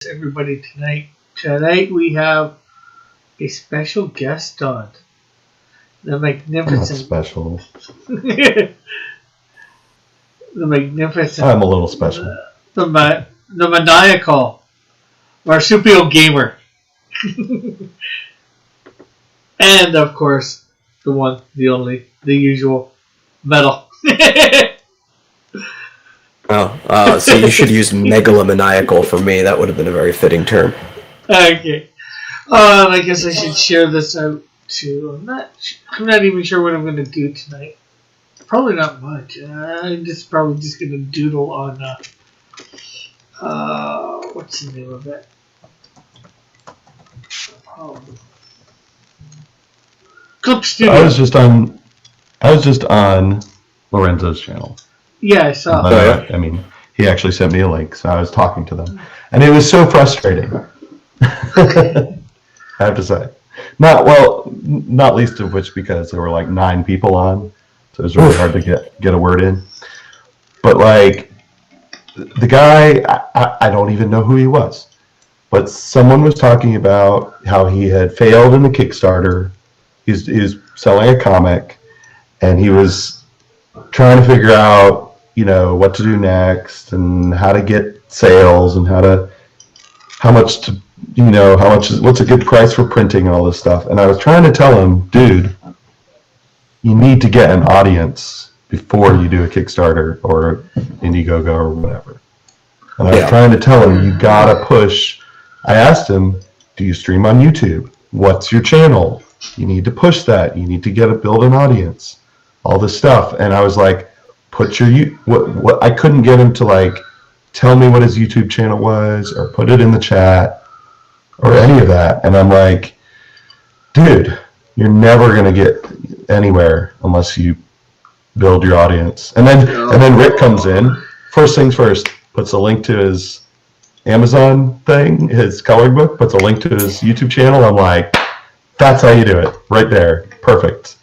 to everybody tonight. Tonight we have a special guest on. The magnificent. Special. The magnificent. I'm a little special. The maniacal. Marsupio Gamer. And, of course, the one, the only, the usual, Metal. Oh, so you should use megalomaniacal for me. That would have been a very fitting term. Okay. I guess I should share this out too. I'm not even sure what I'm going to do tonight. Probably not much. I'm probably just going to doodle on, what's the name of it? Clip Studio. I was just on Lorenzo's channel. Yeah, I saw. I mean, he actually sent me a link, so I was talking to them, and it was so frustrating. I have to say, not least of which because there were like 9 people on, so it was really hard to get a word in. But like the guy, I don't even know who he was, but someone was talking about how he had failed in the Kickstarter. He was selling a comic, and he was trying to figure out, what to do next and how to get sales and what's a good price for printing and all this stuff. And I was trying to tell him, dude, you need to get an audience before you do a Kickstarter or Indiegogo or whatever. And I was trying to tell him, you gotta push. I asked him, do you stream on YouTube? What's your channel? You need to push that. You need to build an audience. All this stuff. And I was like, what I couldn't get him to like tell me what his YouTube channel was or put it in the chat or any of that. And I'm like, dude, you're never gonna get anywhere unless you build your audience. And then Rick comes in, first things first, puts a link to his Amazon thing, his coloring book, puts a link to his YouTube channel. I'm like, that's how you do it, right there, perfect.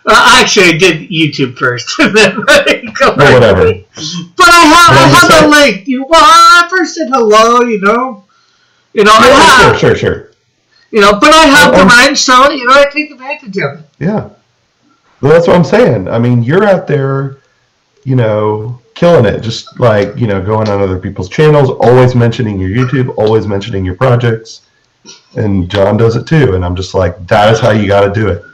Actually, I did YouTube first, and then whatever. But I have a link. I first said hello. Sure. But I have the range, so I take advantage of it. Yeah, well, that's what I'm saying. I mean, you're out there, killing it. Just like going on other people's channels, always mentioning your YouTube, always mentioning your projects, and John does it too. And I'm just like, that is how you got to do it.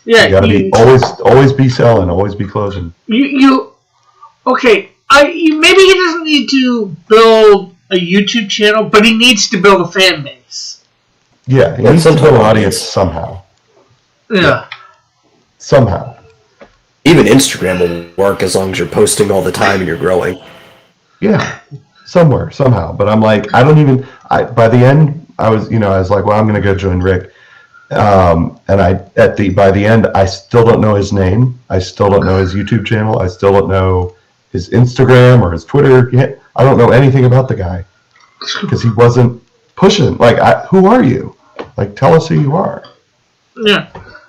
Yeah, you gotta be always be selling, always be closing. Okay? Maybe he doesn't need to build a YouTube channel, but he needs to build a fan base. Yeah, he needs to build an audience somehow. Yeah. Somehow. Even Instagram will work as long as you're posting all the time and you're growing. Yeah, somewhere, somehow. But I'm like, by the end, I was like, well, I'm gonna go join Rick. And by the end, I still don't know his name. I still don't know his YouTube channel. I still don't know his Instagram or his Twitter. I don't know anything about the guy because he wasn't pushing. Like, who are you? Like, tell us who you are. Yeah.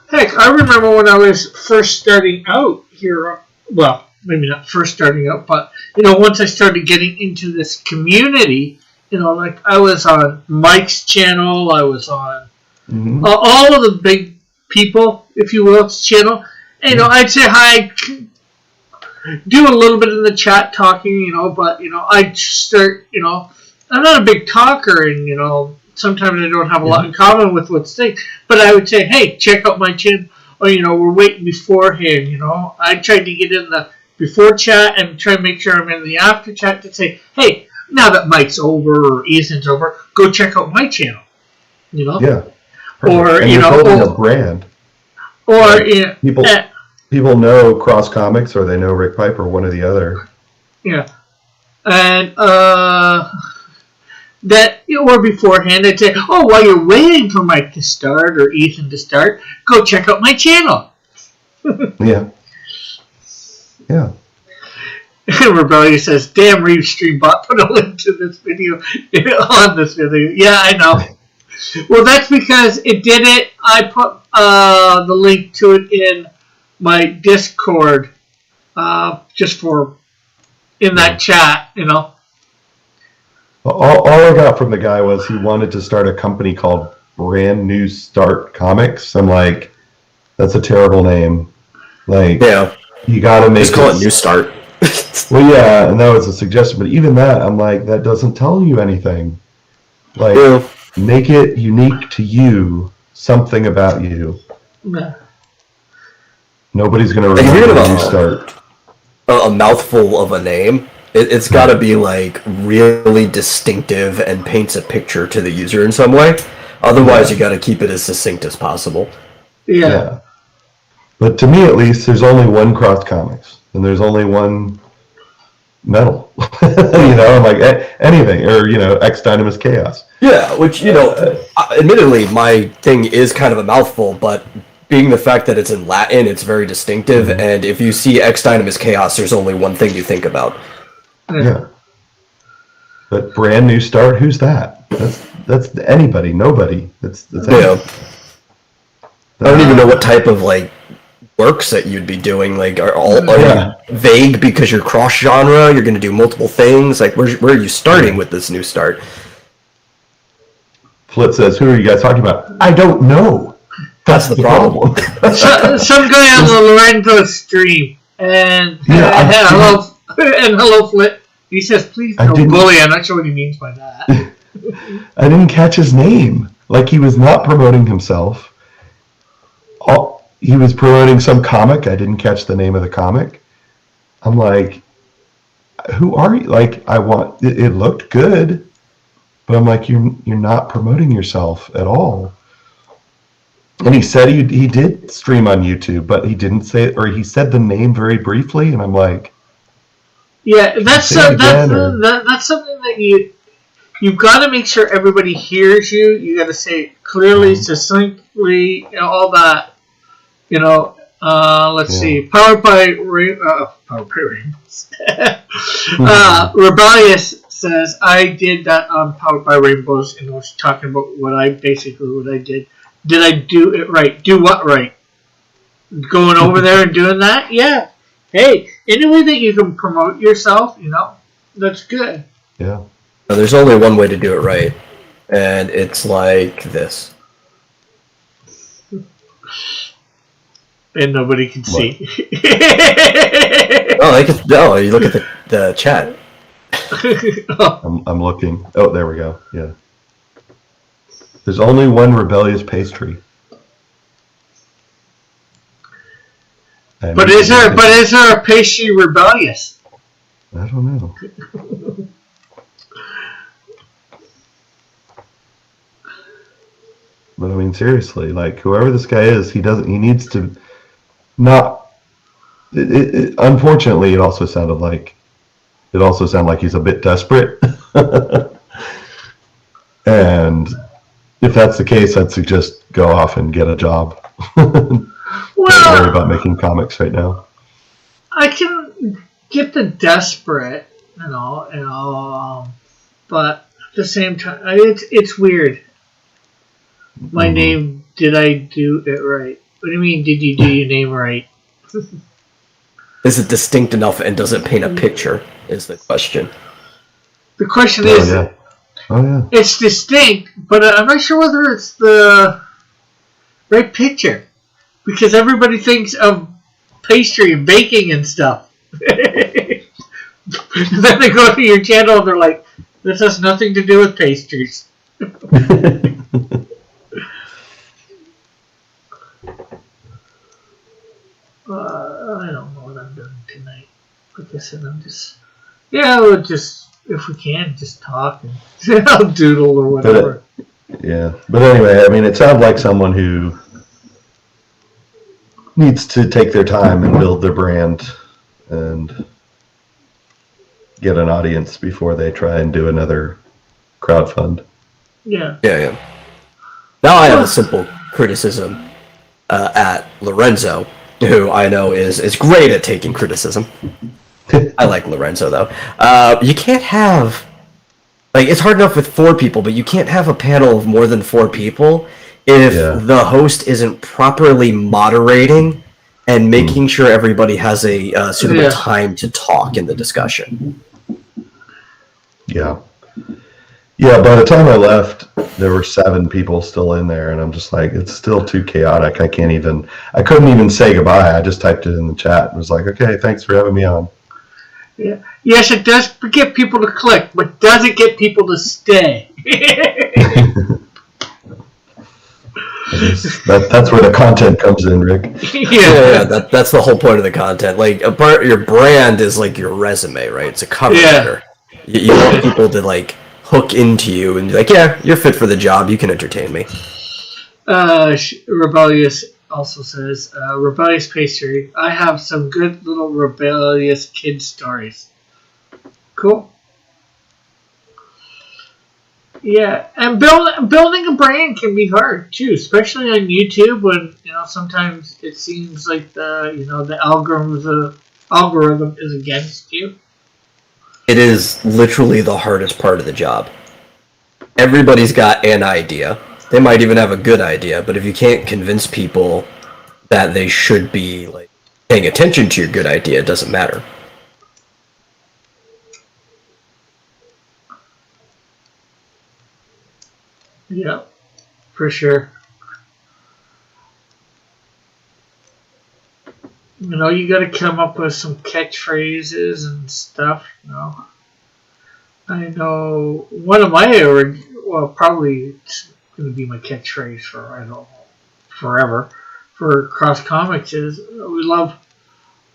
Heck, I remember when I was first starting out here. Well, maybe not first starting out, but once I started getting into this community, like I was on Mike's channel. I was on. Mm-hmm. All of the big people, if you will, channel. And, I'd say hi, do a little bit in the chat talking, but, I'd start, I'm not a big talker and, sometimes I don't have a lot in common with what's saying, but I would say, hey, check out my channel, or, we're waiting beforehand, I tried to get in the before chat and try to make sure I'm in the after chat to say, hey, now that Mike's over or Ethan's over, go check out my channel, Yeah. Perfect. Or and you're building a brand. Or people know Cross Comics or they know Rick Piper, one or the other. Yeah, and that or beforehand I'd say, oh, while you're waiting for Mike to start or Ethan to start, go check out my channel. Yeah. And Rebellion says, "Damn, Restreambot put a link to this video on this video." Yeah, I know. Well, that's because it did it. I put the link to it in my Discord, just for in that chat, Well, All I got from the guy was he wanted to start a company called Brand New Start Comics. I'm like, that's a terrible name. Like, Yeah. you got to make Just call it New Start. Well, yeah, and that was a suggestion, but even that, I'm like, that doesn't tell you anything. Like, Yeah. make it unique to you, something about you. Yeah. Nobody's going to Like, if you're remember gonna- when you start. A mouthful of a name, it's got to be like really distinctive and paints a picture to the user in some way. Otherwise, you got to keep it as succinct as possible. Yeah. But to me, at least, there's only one Cross Comics, and there's only one Metal. I'm like, anything, or, X Dynamis Chaos. Yeah, which, admittedly, my thing is kind of a mouthful, but being the fact that it's in Latin, it's very distinctive, and if you see X Dynamis Chaos, there's only one thing you think about. Yeah. But Brand New Start, who's that? That's anybody, nobody. That's Yeah. I don't even know what type of, works that you'd be doing. Like, are you vague because you're cross-genre? You're going to do multiple things? Like, where are you starting with this New Start? Flip says, who are you guys talking about? I don't know. That's the problem. Some guy on the Lorenzo stream, and hello, Flip. He says, please don't bully. I'm not sure what he means by that. I didn't catch his name. Like, he was not promoting himself. He was promoting some comic. I didn't catch the name of the comic. I'm like, who are you? Like, it looked good, but I'm like, you're not promoting yourself at all. And he said he did stream on YouTube, but he didn't say it, or he said the name very briefly, and I'm like, yeah, that's something that you've got to make sure everybody hears you. You got to say it clearly, succinctly, all that. Let's see. Powered by Rainbows. Rebellious says, I did that on Powered by Rainbows, and I was talking about what I did. Did I do it right? Do what right? Going over there and doing that? Yeah. Hey, any way that you can promote yourself, that's good. yeah. There's only one way to do it right, and it's like this. And nobody can see. No, you look at the chat. I'm looking. Oh, there we go. Yeah. There's only one Rebellious Pastry. But is there a pastry rebellious? I don't know. But I mean, seriously, like, whoever this guy is, he needs to not. Unfortunately, it also sounded like he's a bit desperate. And if that's the case, I'd suggest go off and get a job. Don't worry about making comics right now. I can get the desperate, but at the same time, it's weird. My name, did I do it right? What do you mean, did you do your name right? Is it distinct enough and does it paint a picture, is the question. The question is, it's distinct, but I'm not sure whether it's the right picture. Because everybody thinks of pastry and baking and stuff. Then they go to your channel and they're like, this has nothing to do with pastries. I don't know what I'm doing tonight. Like I said, we'll just, if we can, just talk and I'll doodle or whatever. But anyway, I mean, it sounds like someone who needs to take their time and build their brand and get an audience before they try and do another crowdfund. Yeah. Now I have a simple criticism at Lorenzo, who I know is great at taking criticism. I like Lorenzo, though. You can't have... it's hard enough with 4 people, but you can't have a panel of more than 4 people if the host isn't properly moderating and making sure everybody has a suitable time to talk in the discussion. Yeah. Yeah, by the time I left, there were 7 people still in there, and I'm just like, it's still too chaotic. I couldn't even say goodbye. I just typed it in the chat and was like, okay, thanks for having me on. Yeah. Yes, it does get people to click, but does it get people to stay? That's where the content comes in, Rick. Yeah, that's the whole point of the content. Like, your brand is like your resume, right? It's a cover letter. You want people to like hook into you and be like, yeah, you're fit for the job. You can entertain me. Rebellious also says, Rebellious Pastry, I have some good little rebellious kid stories. Cool. Yeah, and building a brand can be hard too, especially on YouTube when sometimes it seems like the algorithm is against you. It is literally the hardest part of the job. Everybody's got an idea. They might even have a good idea, but if you can't convince people that they should be like paying attention to your good idea, it doesn't matter. Yeah, for sure. You got to come up with some catchphrases and stuff. I know one of my probably it's going to be my catchphrase for I don't know forever for Cross Comics is we love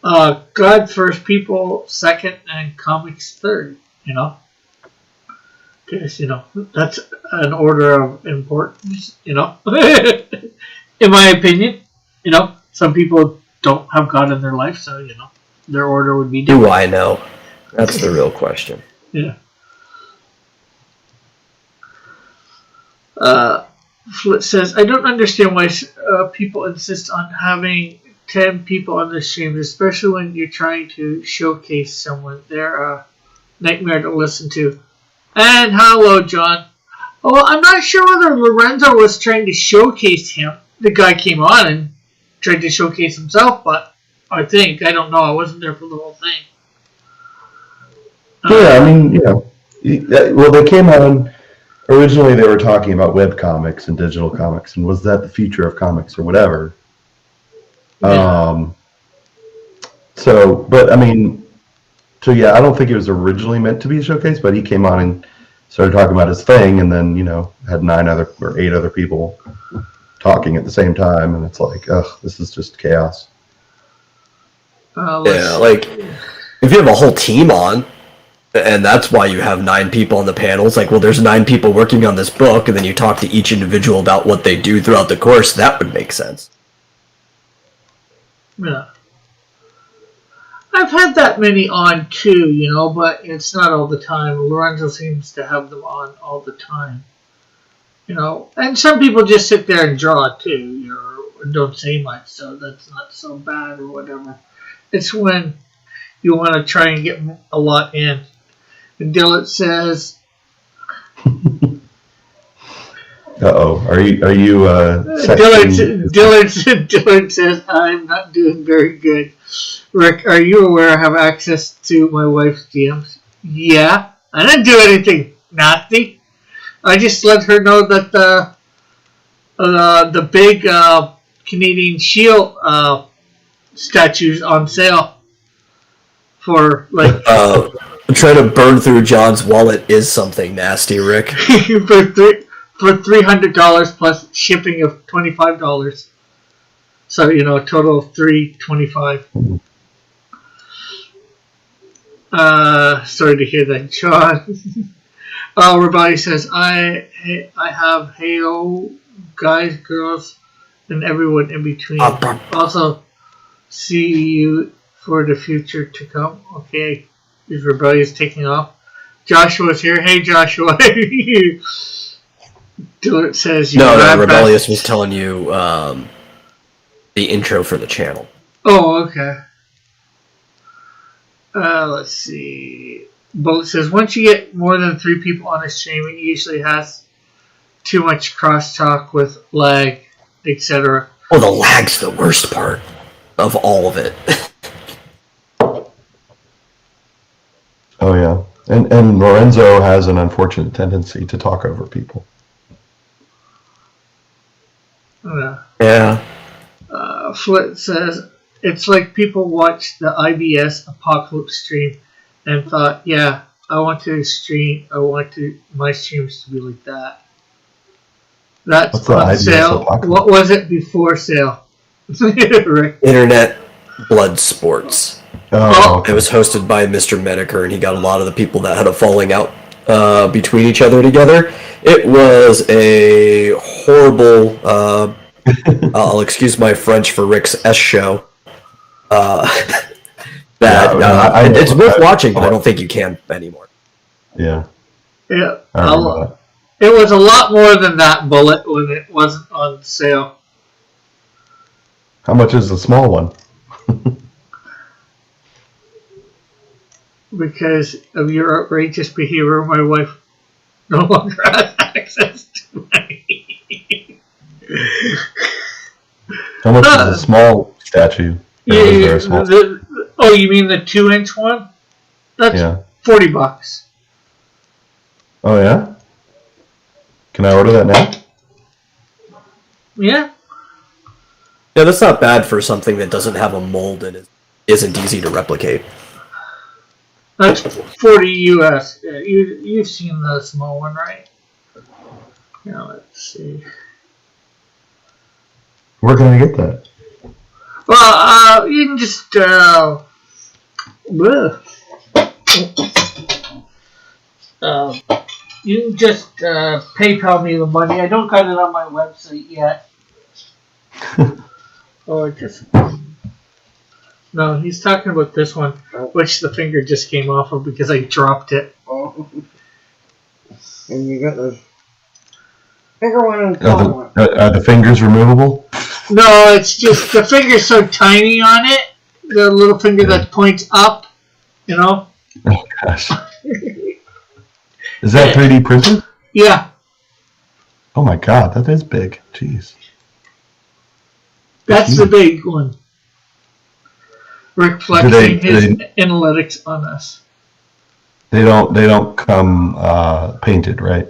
God first, people second, and comics third. Because that's an order of importance. In my opinion, some people don't have God in their life, so their order would be different. Do I know? That's the real question. Yeah. Flit says, I don't understand why people insist on having 10 people on the stream, especially when you're trying to showcase someone. They're a nightmare to listen to. And hello, John. Well, I'm not sure whether Lorenzo was trying to showcase him. The guy came on and tried to showcase himself, but I don't know. I wasn't there for the whole thing. Yeah, I mean, well, they came on. Originally, they were talking about web comics and digital comics, and was that the future of comics or whatever? Yeah. I don't think it was originally meant to be a showcase, but he came on and started talking about his thing, and then had 8 other people talking at the same time, and it's like, ugh, this is just chaos. Like if you have a whole team on, and that's why you have 9 people on the panel. It's like, well, there's 9 people working on this book, and then you talk to each individual about what they do throughout the course. That would make sense. Yeah. I've had that many on too, but it's not all the time. Lorenzo seems to have them on all the time. And some people just sit there and draw too, don't say much, so that's not so bad or whatever. It's when you want to try and get a lot in. And Dylan says, Uh-oh. Are you Dylan says, I'm not doing very good. Rick, are you aware I have access to my wife's DMs? Yeah. I didn't do anything nasty. I just let her know that the big Canadian Shield statue's on sale for like trying to burn through John's wallet is something nasty, Rick. for $300 plus shipping of $25. So a total of $325. Sorry to hear that, John. Rabbi says, I have Halo guys, girls, and everyone in between. Also, see you for the future to come. Okay, is Rebellious taking off? Joshua's here. Hey, Joshua. Dylan says, no, Rebellious was telling you the intro for the channel. Oh, okay. Let's see. Bolt says, once you get more than 3 people on a stream, it usually has too much crosstalk with lag, etc. Oh, the lag's the worst part of all of it. Oh, yeah. And Lorenzo has an unfortunate tendency to talk over people. Yeah. Flit says, it's like people watched the IBS Apocalypse stream and thought, yeah, I want my streams to be like that. That's What's the on IBS sale. Apocalypse? What was it before sale? Rick. Internet Blood Sports. Oh, It was hosted by Mr. Medeker, and he got a lot of the people that had a falling out between each other together. It was a horrible, I'll excuse my French for Rick's S show. It's worth watching, but I don't think you can anymore. yeah. Yeah. I remember that. It was a lot more than that, Bullet, when it wasn't on sale. How much is the small one? Because of your outrageous behavior, my wife no longer has access to money. How much is the small statue? Or is there a small- You mean the 2-inch one? That's Yeah. $40. Oh, yeah? Can I order that now? Yeah. Yeah, that's not bad for something that doesn't have a mold and isn't easy to replicate. That's $40 US. Yeah, you've seen the small one, right? Now let's see. Where can I get that? Well, you can just you can just PayPal me the money. I don't got it on my website yet. Or just no, he's talking about this one, which the finger just came off of because I dropped it. Oh. And you got the bigger one and the taller one. Are the fingers removable? No, it's just the finger's so tiny on it. The little finger that points up, you know. Oh, gosh. Is that 3D printed? Yeah, Oh, my God. That is big. Jeez. that's the big one. Rick flexing his analytics on us. They don't come painted, right?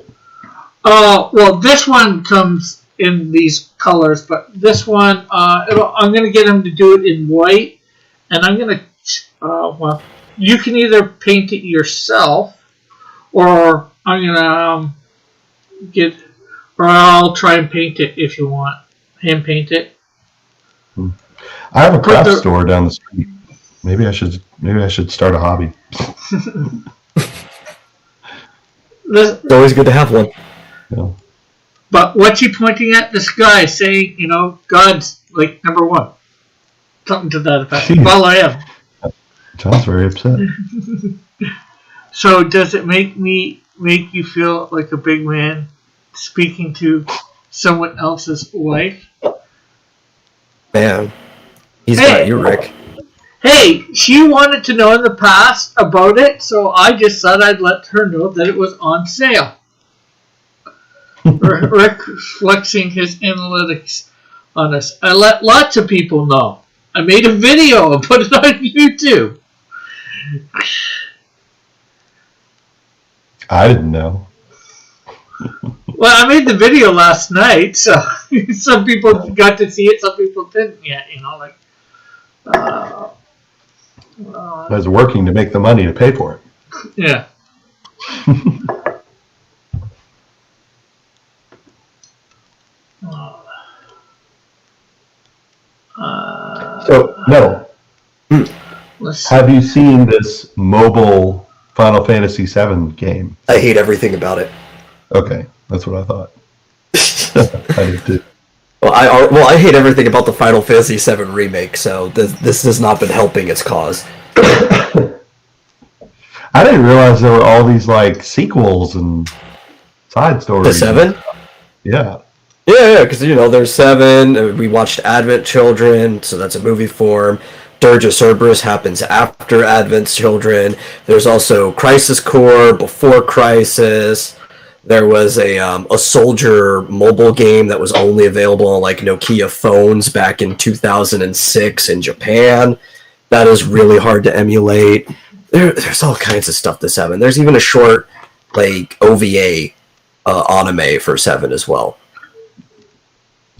Well, this one comes in these colors, but this one, I'm going to get him to do it in white, and I'm going to, you can either paint it yourself, or I'm going to or I'll try and paint it if you want. Hand paint it. I have a craft store down the street. Maybe I should start a hobby. It's always good to have one. Yeah. But what's he pointing at? This guy saying, God's like number one. Something to that effect. Jeez. Well, I am. John's very upset. So does it make you feel like a big man speaking to someone else's wife? Man, he's got you, Rick. Hey, she wanted to know in the past about it, so I just thought I'd let her know that it was on sale. Rick flexing his analytics on us. I let lots of people know. I made a video and put it on YouTube. I didn't know. Well, I made the video last night, so some people got to see it, some people didn't yet, I was working to make the money to pay for it. Yeah. So, no. Have you seen this mobile Final Fantasy VII game? I hate everything about it. Okay, that's what I thought. I did too. Well, I hate everything about the Final Fantasy VII remake, so this has not been helping its cause. I didn't realize there were all these sequels and side stories. The 7? Yeah. Yeah, because there's 7. We watched Advent Children, so that's a movie form. Dirge of Cerberus happens after Advent Children. There's also Crisis Core before Crisis. There was a soldier mobile game that was only available on Nokia phones back in 2006 in Japan. That is really hard to emulate. there's all kinds of stuff to 7. There's even a short like OVA anime for 7 as well.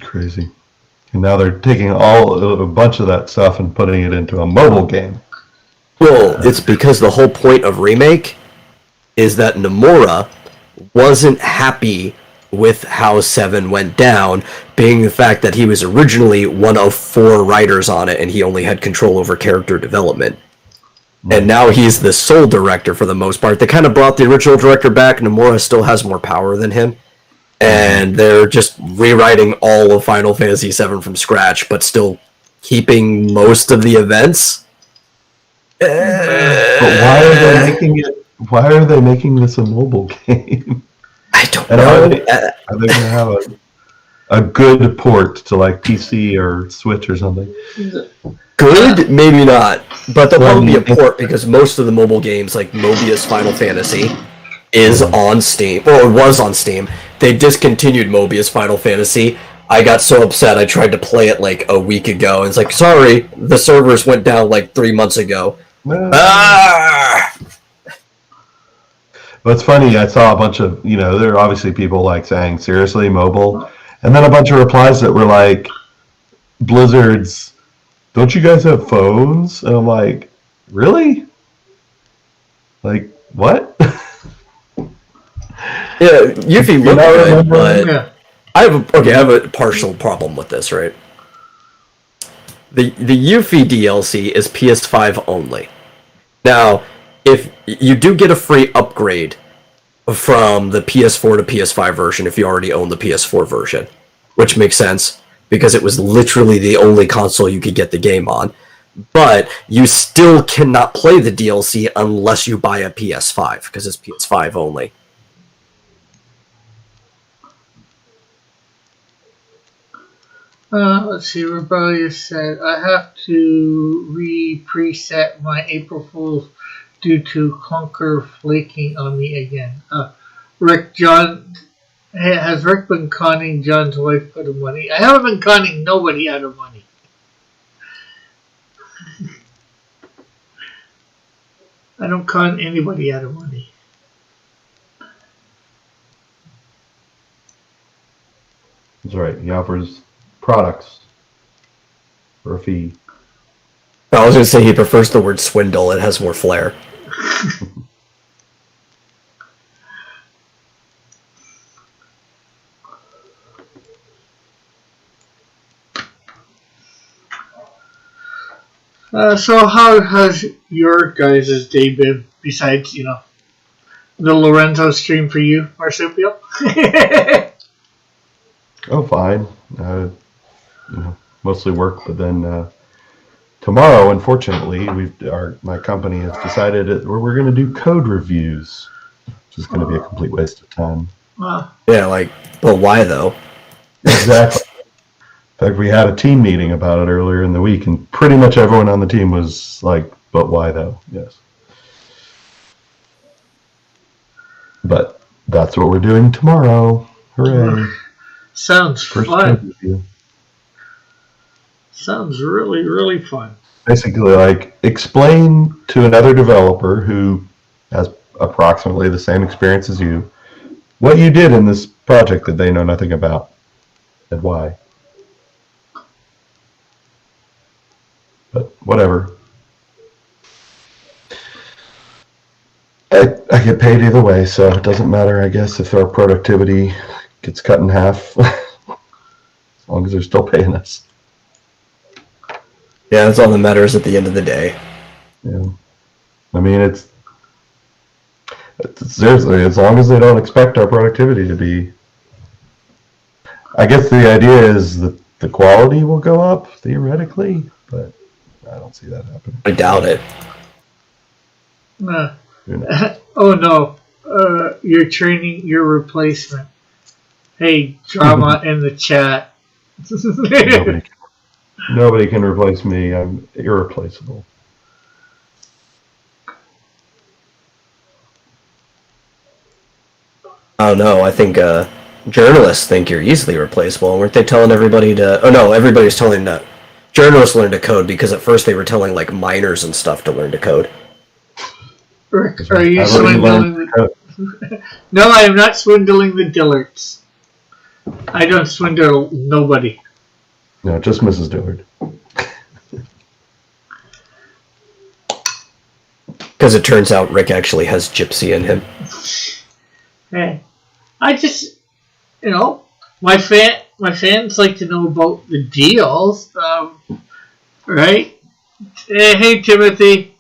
Crazy. And now they're taking a bunch of that stuff and putting it into a mobile game. Well, it's because the whole point of Remake is that Nomura wasn't happy with how 7 went down, being the fact that he was originally one of 4 writers on it and he only had control over character development. And now he's the sole director for the most part. They kind of brought the original director back. Nomura still has more power than him. And they're just rewriting all of Final Fantasy VII from scratch, but still keeping most of the events. But why are they making it? Why are they making this a mobile game? I don't And know. are they going to have a good port to like PC or Switch or something? Good, maybe not. But there'll probably be a port because most of the mobile games, like Mobius Final Fantasy, is on Steam, or was on Steam. They discontinued Mobius Final Fantasy. I got so upset I tried to play it like a week ago, and it's like, sorry, the servers went down like 3 months ago. Ah! But it's funny, I saw a bunch of, there are obviously people like saying, seriously, mobile? And then a bunch of replies that were like, Blizzard's, don't you guys have phones? And I'm like, really? Like, what? Yeah, Yuffie looked good, but Yeah. I have a partial problem with this, right? The Yuffie DLC is PS5 only. Now, if you do get a free upgrade from the PS4 to PS5 version if you already own the PS4 version, which makes sense because it was literally the only console you could get the game on. But you still cannot play the DLC unless you buy a PS5 because it's PS5 only. Let's see, Rebellious said, I have to preset my April Fool's due to Clunker flaking on me again. Has Rick been conning John's wife out of money? I haven't been conning nobody out of money. I don't con anybody out of money. That's right, he offers products for a fee. I was going to say he prefers the word swindle. It has more flair. So how has your guys' day been besides, the Lorenzo stream for you, Marsupial? Oh, fine. Mostly work, but then tomorrow, unfortunately, my company has decided that we're going to do code reviews, which is going to be a complete waste of time. Wow. Yeah, but why though? Exactly. In fact, we had a team meeting about it earlier in the week, and pretty much everyone on the team was like, but why though? Yes. But that's what we're doing tomorrow. Hooray. Sounds First fun. code review. Sounds really, really fun. Basically, explain to another developer who has approximately the same experience as you what you did in this project that they know nothing about and why. But whatever. I get paid either way, so it doesn't matter, I guess, if our productivity gets cut in half. As long as they're still paying us. Yeah, that's all that matters at the end of the day. Yeah. I mean, it's seriously, as long as they don't expect our productivity to be. I guess the idea is that the quality will go up, theoretically, but I don't see that happening. I doubt it. Oh no, you're training your replacement. Hey, drama in the chat. Nobody can replace me. I'm irreplaceable. Oh no, I think journalists think you're easily replaceable. Weren't they telling everybody to... Oh no, everybody's telling that journalists learn to code because at first they were telling minors and stuff to learn to code. Rick, are you I've already swindling? learned to No, I am not swindling the Dillards. I don't swindle nobody. No, just Mrs. Dillard. Because it turns out Rick actually has gypsy in him. Hey, I just, my fans like to know about the deals, right? Hey, Timothy.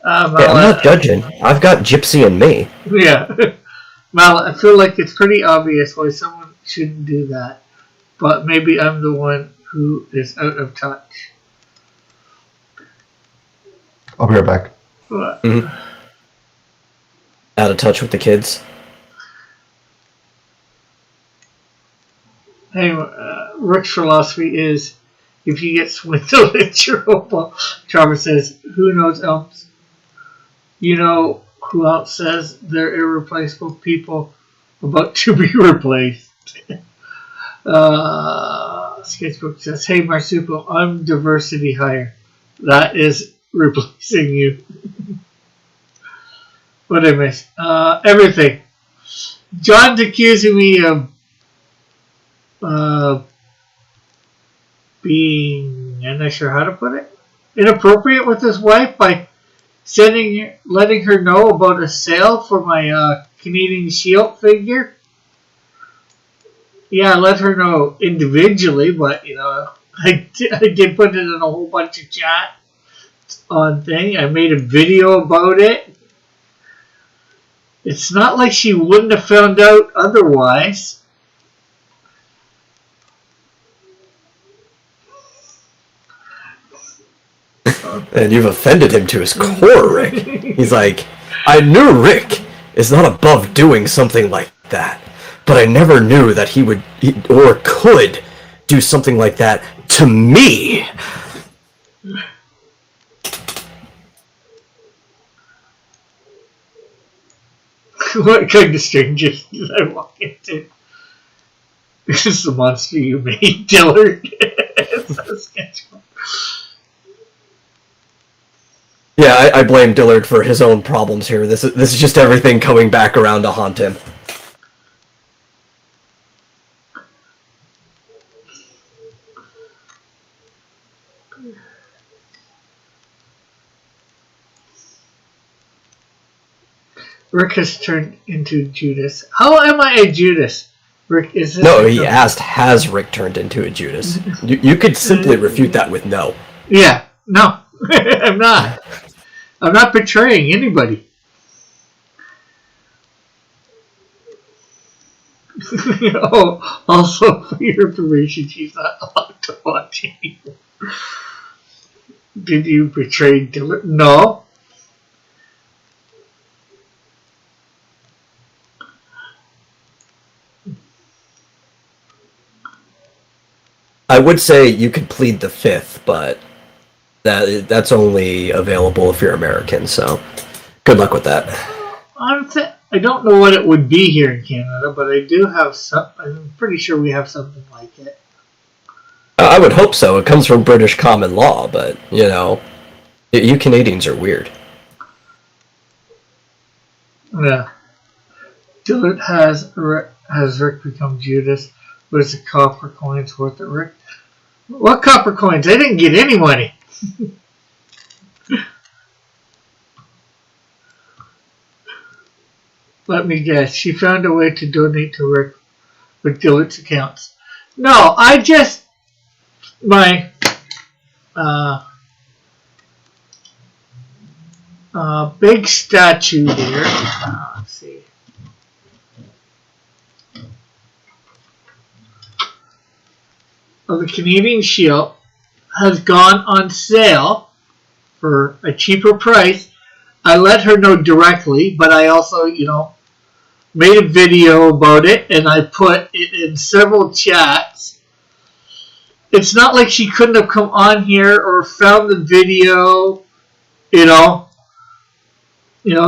I'm not judging. I've got gypsy in me. Yeah. Well, I feel like it's pretty obvious why someone shouldn't do that, but maybe I'm the one who is out of touch. I'll be right back. But, Out of touch with the kids. hey, Rick's philosophy is, if you get swindled, it's your own fault. Travis says, who knows else? You know who else says they're irreplaceable people about to be replaced? Sketchbook says, hey, Marsupial, I'm diversity hire. That is replacing you. What did I miss? Everything. John's accusing me of being, I'm not sure how to put it, inappropriate with his wife by letting her know about a sale for my Canadian Shield figure. Yeah, I let her know individually, but I did put it in a whole bunch of chat on thing. I made a video about it. It's not like she wouldn't have found out otherwise. And you've offended him to his core, Rick. He's like, I knew Rick is not above doing something like that, but I never knew that he would or could do something like that to me. What kind of strangers did I walk into? This is the monster you made, Dillard. Yeah, I blame Dillard for his own problems here. This is just everything coming back around to haunt him. Rick has turned into Judas. How am I a Judas? Rick, is this? No, he asked, has Rick turned into a Judas? You could simply refute that with no. Yeah, no, I'm not. I'm not betraying anybody. Oh, also for your information, she's not allowed to watch anymore. Did you betray Dillard? No. I would say you could plead the fifth, but that's only available if you're American, so good luck with that. I don't know what it would be here in Canada, but I do have some. I'm pretty sure we have something like it. I would hope so. It comes from British common law, but, you Canadians are weird. Yeah. Dillard has Rick become Judas? What is the copper coins worth at Rick? What copper coins? I didn't get any money. Let me guess. She found a way to donate to Rick with Dillard's accounts. No, I just my big statue there. Let's see. Of the Canadian Shield has gone on sale for a cheaper price. I let her know directly, but I also, made a video about it and I put it in several chats. It's not like she couldn't have come on here or found the video,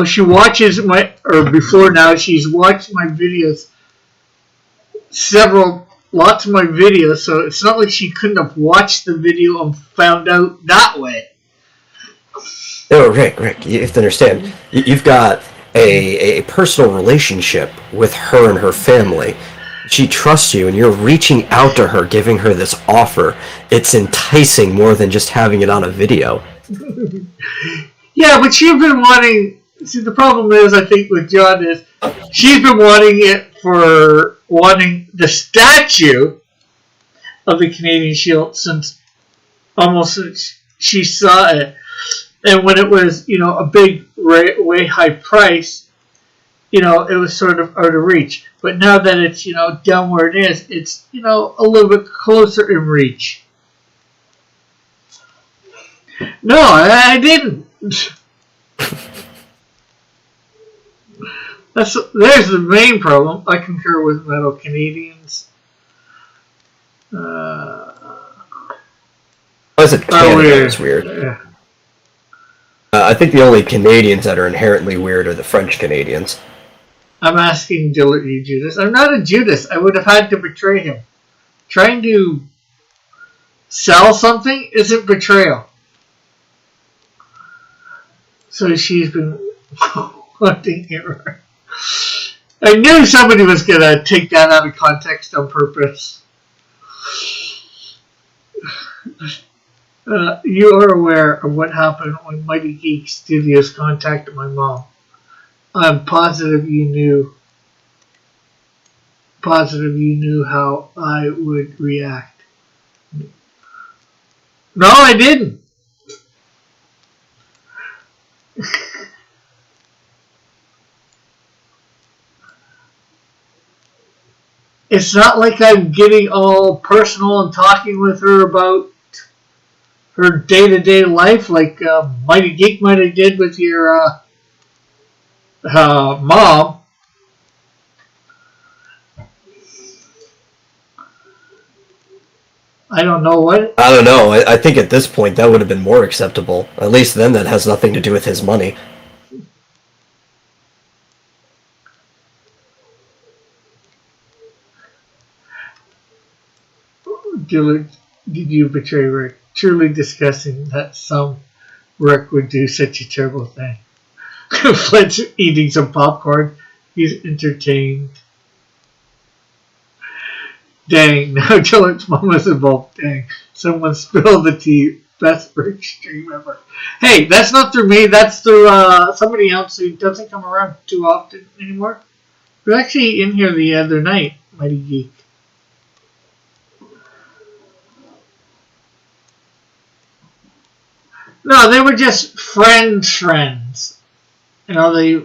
she watches before now, she's watched my videos, lots of my videos, so it's not like she couldn't have watched the video and found out that way. Oh, Rick, you have to understand. You've got a personal relationship with her and her family. She trusts you, and you're reaching out to her, giving her this offer. It's enticing more than just having it on a video. Yeah, but she's been wanting. See, the problem is, I think, with John is she's been wanting the statue of the Canadian Shield since almost since she saw it. And when it was, a big, way high price, it was sort of out of reach. But now that it's, down where it is, it's, a little bit closer in reach. No, I didn't. There's the main problem. I concur with Metal Canadians. I said Canada is weird. Yeah. I think the only Canadians that are inherently weird are the French Canadians. I'm asking Judas. I'm not a Judas. I would have had to betray him. Trying to sell something isn't betrayal. So she's been wanting her. I knew somebody was going to take that out of context on purpose. You are aware of what happened when Mighty Geek Studios contacted my mom. I'm positive you knew how I would react. No, I didn't. It's not like I'm getting all personal and talking with her about her day-to-day life like Mighty Geek might have did with your mom. I don't know what. I don't know. I think at this point that would have been more acceptable. At least then that has nothing to do with his money. Did you betray Rick? Truly disgusting that some Rick would do such a terrible thing. Flint's eating some popcorn. He's entertained. Dang, now Dillard's mom is involved. Dang, someone spilled the tea. Best Rick stream ever. Hey, that's not through me. That's through somebody else who doesn't come around too often anymore. We're actually in here the other night, Mighty Geek. No, they were just friends. They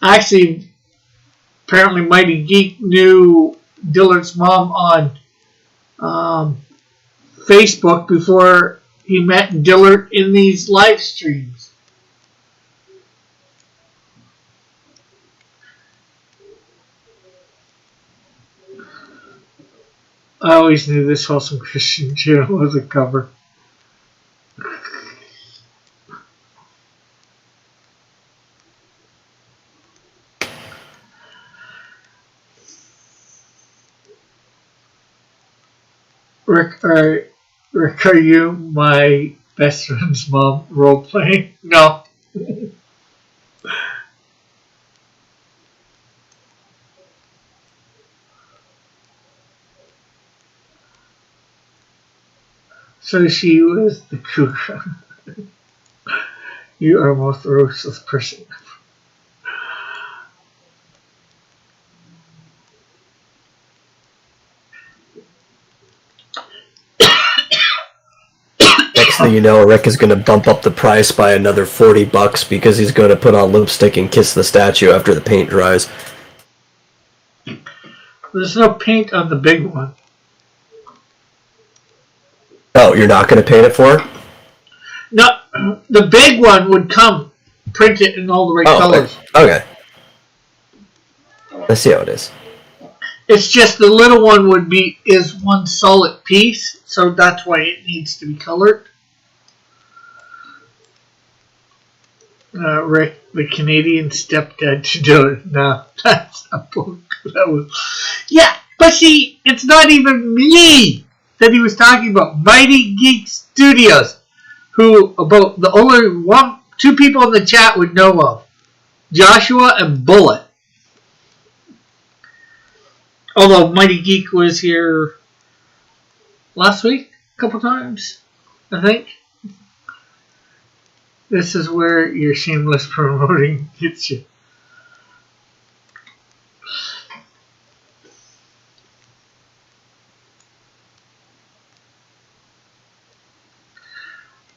actually, apparently Mighty Geek knew Dillard's mom on Facebook before he met Dillard in these live streams. I always knew this Wholesome Christian channel was a cover. Rick, are you my best friend's mom role playing? No. So she was the cougar. You are the most ruthless person ever. Next thing you know, Rick is going to bump up the price by another $40 because he's going to put on lipstick and kiss the statue after the paint dries. There's no paint on the big one. Oh, you're not going to paint it for her? No, the big one would come printed in all the right colors. Okay. Let's see how it is. It's just the little one is one solid piece, so that's why it needs to be colored. Rick, the Canadian stepdad to do it. No, that's a book. Yeah, but see, it's not even me that he was talking about. Mighty Geek Studios, who about the only one two people in the chat would know of. Joshua and Bullet. Although Mighty Geek was here last week a couple times, I think. This is where your shameless promoting gets you.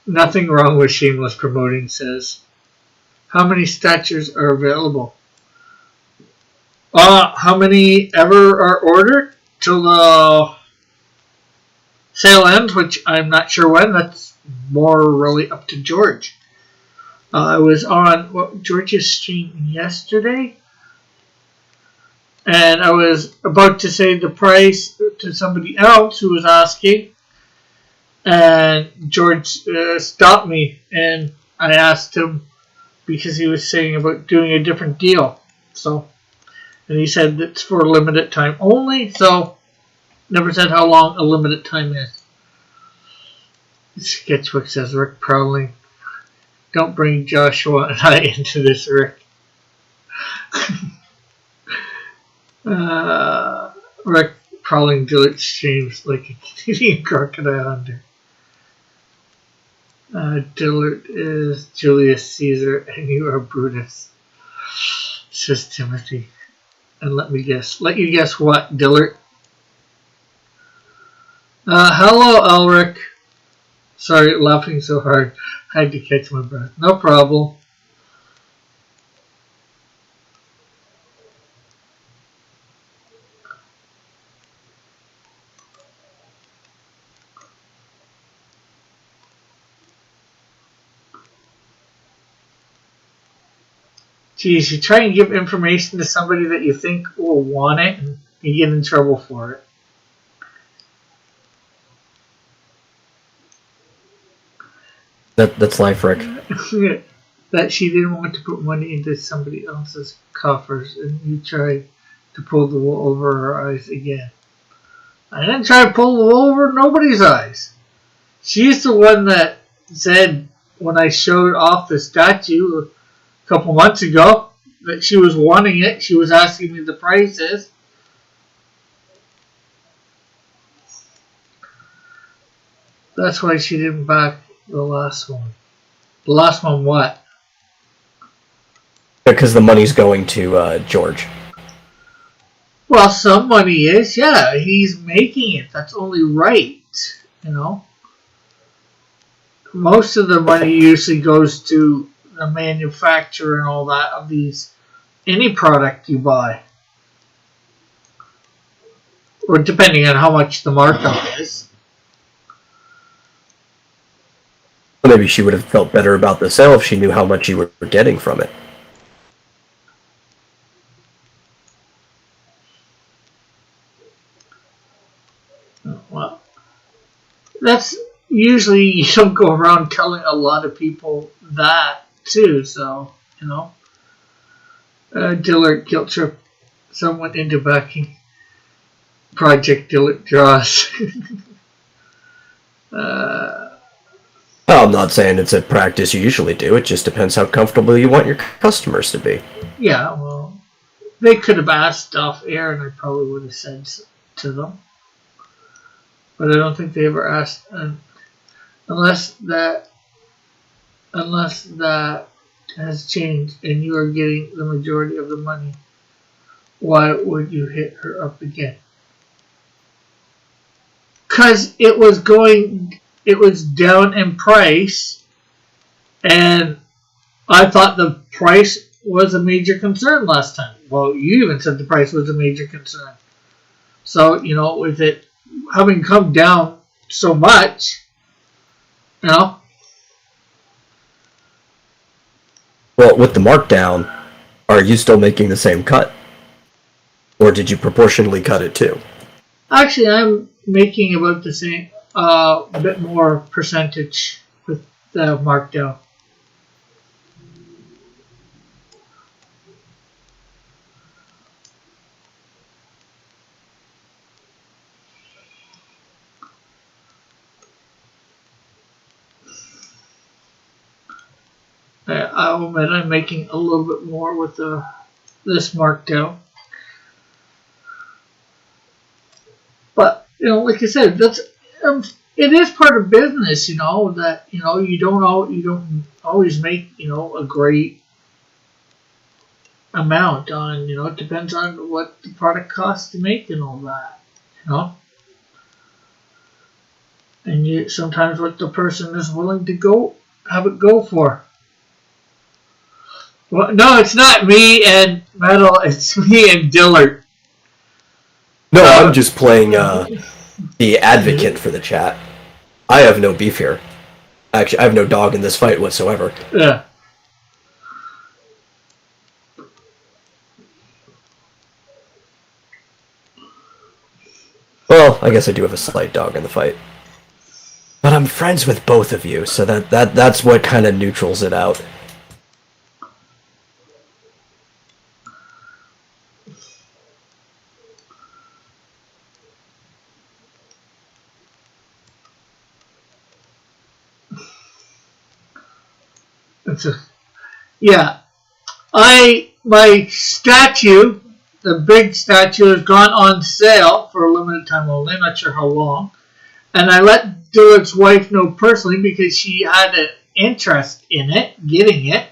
Nothing wrong with shameless promoting, says. How many statues are available? How many ever are ordered till the sale ends, which I'm not sure when. That's more really up to George. I was on George's stream yesterday, and I was about to say the price to somebody else who was asking, and George stopped me, and I asked him because he was saying about doing a different deal. So, and he said it's for a limited time only, so never said how long a limited time is. Sketchbook says Rick Prowling. Don't bring Joshua and I into this, Rick. Rick Prowling Dillard streams like a Canadian crocodile hunter. Dillard is Julius Caesar and you are Brutus, says Timothy. And let you guess what, Dillard? Hello, Elric. Sorry, laughing so hard. I had to catch my breath. No problem. Geez, you try and give information to somebody that you think will want it, and you get in trouble for it. That's life, Rick. That she didn't want to put money into somebody else's coffers, and you tried to pull the wool over her eyes again. I didn't try to pull the wool over nobody's eyes. She's the one that said when I showed off the statue a couple months ago that she was wanting it. She was asking me the prices. That's why she didn't back the last one. The last one what? Because the money's going to George. Well, some money is, yeah. He's making it. That's only right, you know. Most of the money usually goes to the manufacturer and all that of any product you buy. Or depending on how much the markup is. Maybe she would have felt better about the sale if she knew how much you were getting from it. Well, that's usually you don't go around telling a lot of people that too, so, you know. Dillard guilt trip someone into backing Project Dillard Draws. Well, I'm not saying it's a practice you usually do. It just depends how comfortable you want your customers to be. Yeah, well, they could have asked off air and I probably would have said to them. But I don't think they ever asked, unless that has changed and you are getting the majority of the money. Why would you hit her up again? Because it was down in price, and I thought the price was a major concern last time. Well, you even said the price was a major concern. So, you know, with it having come down so much, you know. Well, with the markdown, are you still making the same cut? Or did you proportionally cut it too? Actually, I'm making about the same, a bit more percentage with the markdown. I'll admit I'm making a little bit more with this Markdown. But, like I said, that's it is part of business, that, you don't always make, a great amount on, it depends on what the product costs to make and all that, And sometimes what the person is willing to have it go for. Well, no, it's not me and Metal, it's me and Dillard. No, I'm just playing the advocate for the chat. I have no beef here. Actually, I have no dog in this fight whatsoever. Yeah. Well, I guess I do have a slight dog in the fight. But I'm friends with both of you, so that's what kind of neutrals it out. Yeah. My statue, the big statue, has gone on sale for a limited time only. I'm not sure how long. And I let Dillard's wife know personally because she had an interest in it, getting it.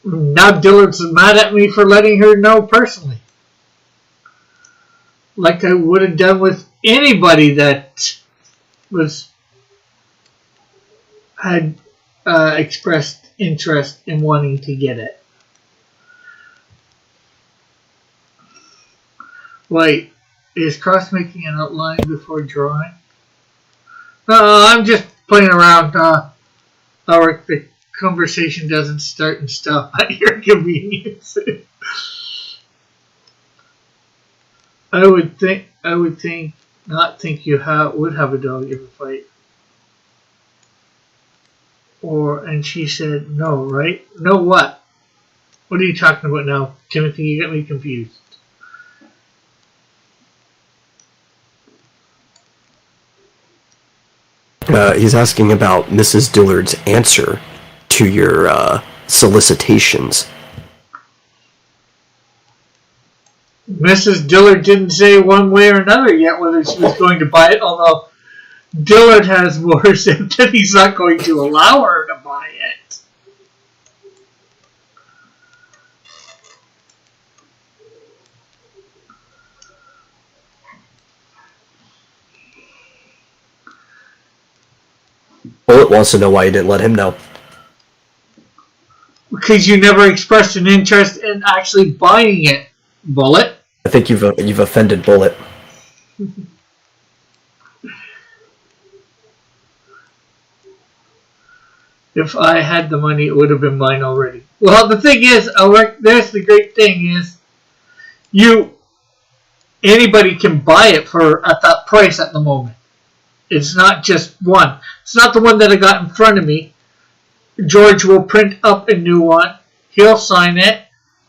Now Dillard's mad at me for letting her know personally. Like I would have done with anybody that had expressed interest in wanting to get it. Wait, is Cross making an outline before drawing? No, I'm just playing around. The conversation doesn't start and stop at your convenience. I would think not think you would have a dog in a fight. And she said, no, right? No what? What are you talking about now? Timothy, you got me confused. He's asking about Mrs. Dillard's answer to your solicitations. Mrs. Dillard didn't say one way or another yet whether she was going to buy it, although Dillard has more said that he's not going to allow her to buy it. Bullet wants to know why you didn't let him know. Because you never expressed an interest in actually buying it, Bullet. I think you've offended Bullet. If I had the money, it would have been mine already. Well, the thing is, there's the great thing is, anybody can buy it at that price at the moment. It's not just one. It's not the one that I got in front of me. George will print up a new one. He'll sign it.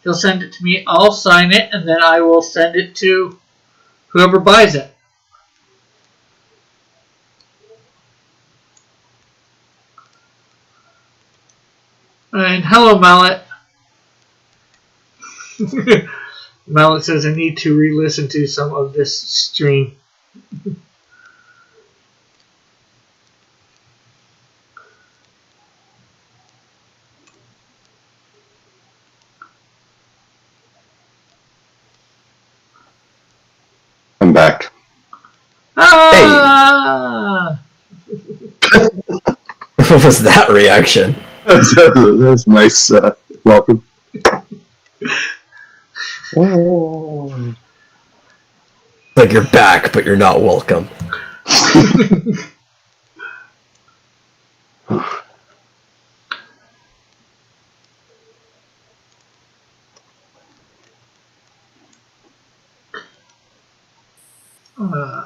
He'll send it to me. I'll sign it, and then I will send it to whoever buys it. And hello, Mallet. Mallet says, I need to re-listen to some of this stream. I'm back. Ah! What was that reaction? That's nice. Welcome. Oh. Like you're back, but you're not welcome.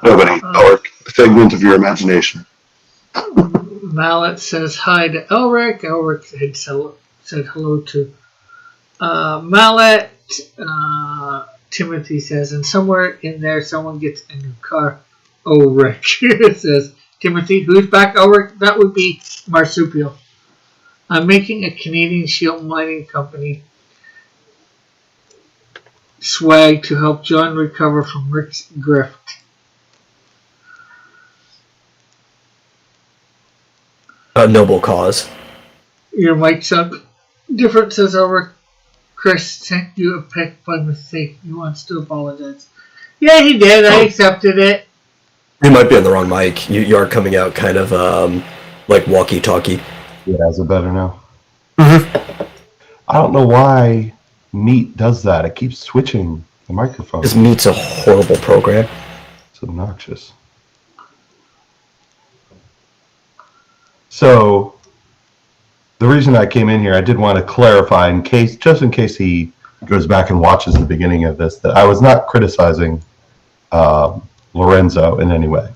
Nobody. Or a figment of your imagination. Mallet says hi to Elric. Elric had said hello to Mallet. Timothy says, and somewhere in there someone gets a new car. Ulrich says, Timothy, who's back? Ulrich? That would be Marsupial. I'm making a Canadian Shield Mining Company swag to help John recover from Rick's grift. A noble cause. Your mic's up. Differences over. Chris sent you a pic by mistake. He wants to apologize. Yeah, he did. I accepted it. You might be on the wrong mic. You are coming out kind of like walkie-talkie. It has it better now. Mm-hmm. I don't know why Meet does that. It keeps switching the microphone. Because Meet's a horrible program. It's obnoxious. So, the reason I came in here, I did want to clarify, just in case he goes back and watches the beginning of this, that I was not criticizing Lorenzo in any way.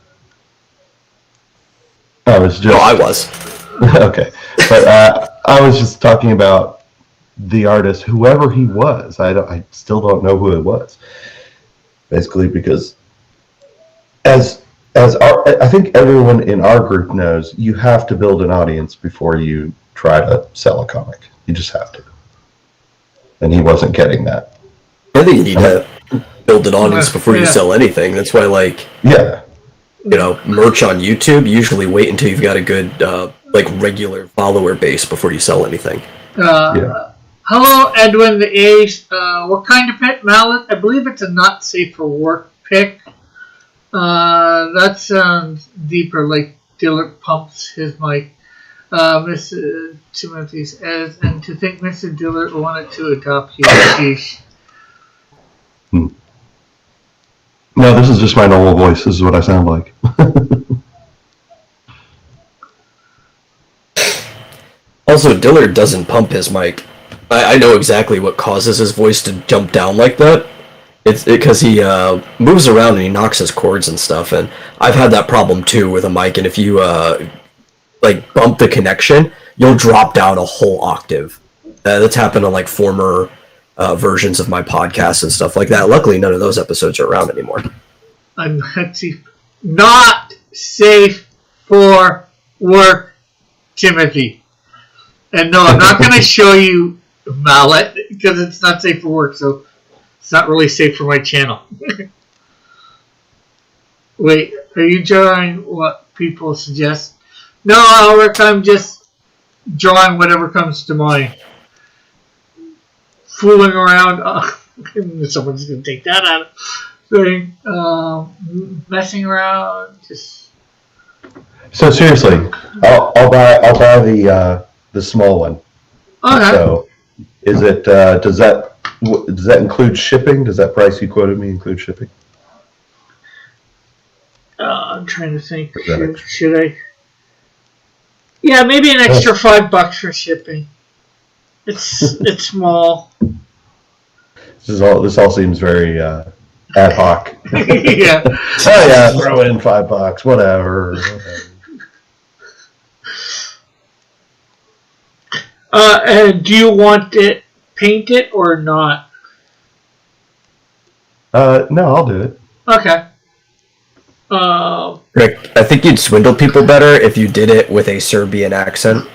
I was just... No, I was. Okay. But I was just talking about the artist, whoever he was. I still don't know who it was. Basically because I think everyone in our group knows, you have to build an audience before you try to sell a comic. You just have to. And he wasn't getting that. I think you need to build an audience before you sell anything. That's why, like, Yeah. Merch on YouTube, usually wait until you've got a good, regular follower base before you sell anything. Yeah. Hello, Edwin the Ace. What kind of pick? Mallet? I believe it's a not safe for work pick. That sounds deeper, like Dillard pumps his mic. Mr. Timothy says, and to think Mr. Dillard wanted to adopt you. Sheesh. No, this is just my normal voice. This is what I sound like. Also, Dillard doesn't pump his mic. I know exactly what causes his voice to jump down like that. It's because he moves around and he knocks his cords and stuff, and I've had that problem too with a mic, and if you bump the connection, you'll drop down a whole octave. That's happened on like former versions of my podcast and stuff like that. Luckily, none of those episodes are around anymore. I'm not safe for work, Timothy. And no, I'm not going to show you Mallet because it's not safe for work, so it's not really safe for my channel. Wait, are you drawing what people suggest? No, Alric, I'm just drawing whatever comes to mind. Fooling around. Someone's going to take that out. Thing. Messing around. Just. So seriously, I'll buy the small one. Okay. So, is it does that include shipping? Does that price you quoted me include shipping? I'm trying to think. that Should I? Yeah, maybe an extra $5 for shipping. It's small. This all seems very ad hoc. Yeah. Oh yeah, throw it in $5, whatever. And do you want it painted or not? No, I'll do it. Okay. Rick, I think you'd swindle people better if you did it with a Serbian accent.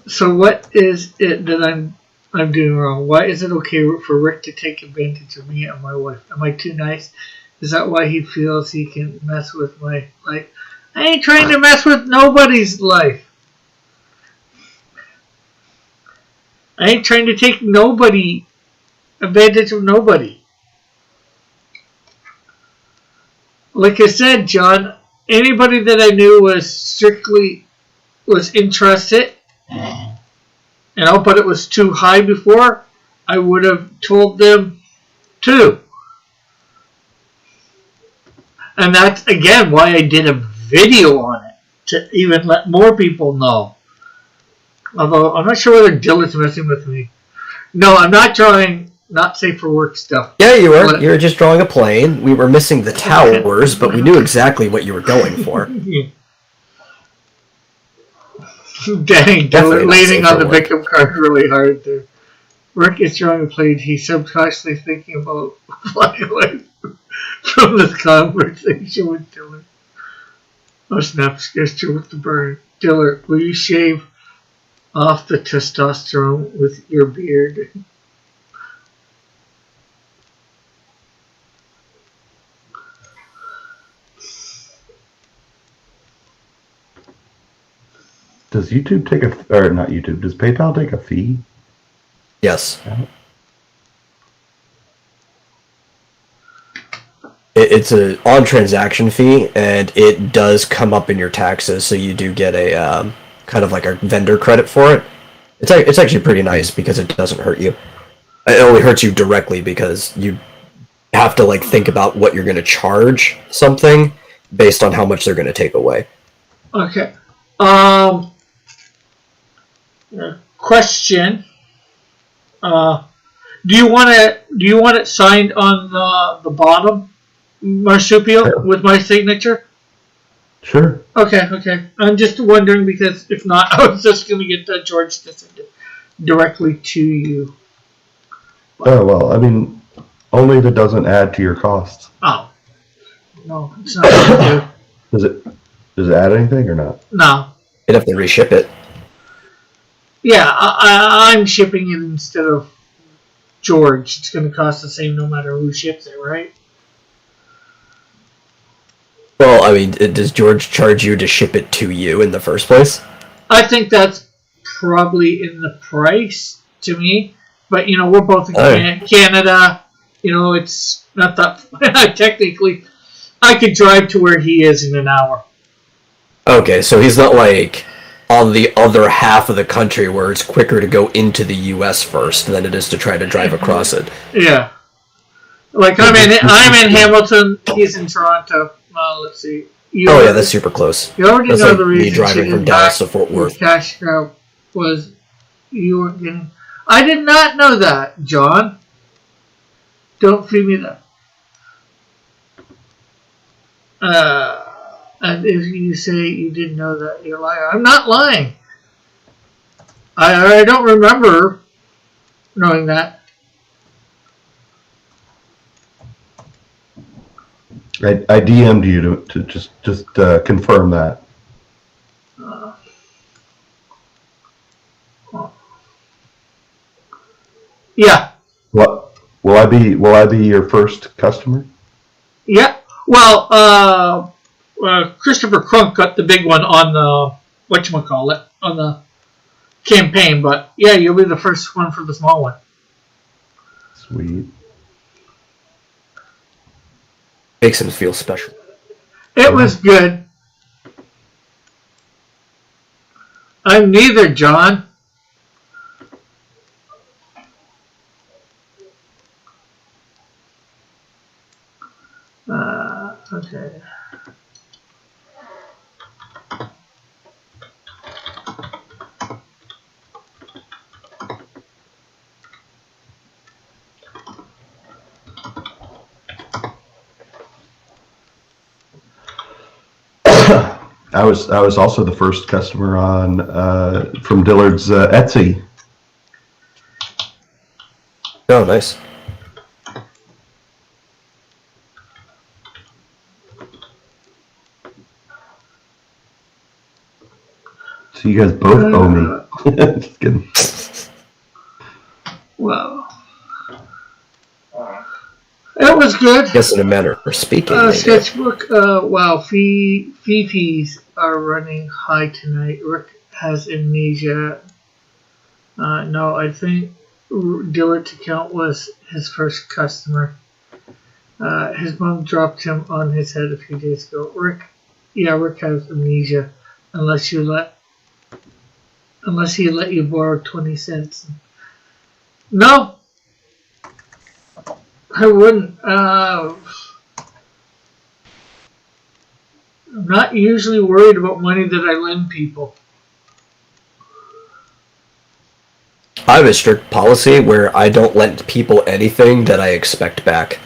So what is it that I'm doing wrong? Why is it okay for Rick to take advantage of me and my wife? Am I too nice? Is that why he feels he can mess with my life? I ain't trying to mess with nobody's life. I ain't trying to take advantage of nobody. Like I said, John, anybody that I knew was interested, but it was too high before, I would have told them too. And that's, again, why I did a video on it, to even let more people know. Although, I'm not sure whether Dillard's messing with me. No, I'm not drawing not safe for work stuff. Yeah, you were. You were just drawing a plane. We were missing the towers, but we knew exactly what you were going for. Dang, Dillard leaning on the work. victim card really hard there. Rick is drawing a plane. He's subconsciously thinking about flying away. from this conversation with Dylan. Oh, snaps gesture with the burn. Dylan, will you shave off the testosterone with your beard? Does YouTube take a, or not YouTube, does PayPal take a fee? Yes. It's a on transaction fee, and it does come up in your taxes, so you do get a kind of like a vendor credit for it. It's actually pretty nice because it doesn't hurt you. It only hurts you directly because you have to like think about what you're going to charge something based on how much they're going to take away. Okay. Question. Do you want it signed on the bottom, Marsupial, Sure. with my signature? Sure. Okay. I'm just wondering because if not, I was just going to get George to send it directly to you. Oh, well, I mean, only if it doesn't add to your costs. Oh. No, it's not going to. Does it add anything or not? No. You'd have to reship it. Yeah, I'm shipping it instead of George. It's going to cost the same no matter who ships it, right? Well, I mean, does George charge you to ship it to you in the first place? I think that's probably in the price to me. But, we're both in Canada. It's not that... Technically, I could drive to where he is in an hour. Okay, so he's not like on the other half of the country where it's quicker to go into the U.S. first than it is to try to drive across it. Yeah. Like, I'm in Hamilton. He's in Toronto. Let's see. Oh yeah, that's super close. You already That's know like the me reason driving she from did Dallas that to Fort Worth. Cash cow was you weren't getting. I did not know that, John. Don't feed me that. And if you say you didn't know that, you're a liar. I'm not lying. I don't remember knowing that. I DM'd you to just confirm that. Yeah. What will I be your first customer? Yeah. Well, Christopher Crunk got the big one on the whatchamacallit, on the campaign, but yeah, you'll be the first one for the small one. Sweet. Makes him feel special. It was good. I'm neither, John. Okay. I was also the first customer on from Dillard's Etsy. Oh, nice. So you guys both owe me. Just kidding. Well, it was good. I guess in a manner of speaking. maybe. Sketchbook. Wow, fees are running high tonight. Rick has amnesia. No, I think Dillard's account was his first customer. His mom dropped him on his head a few days ago. Rick has amnesia, unless he let you borrow 20 cents. No, I wouldn't. I'm not usually worried about money that I lend people. I have a strict policy where I don't lend people anything that I expect back.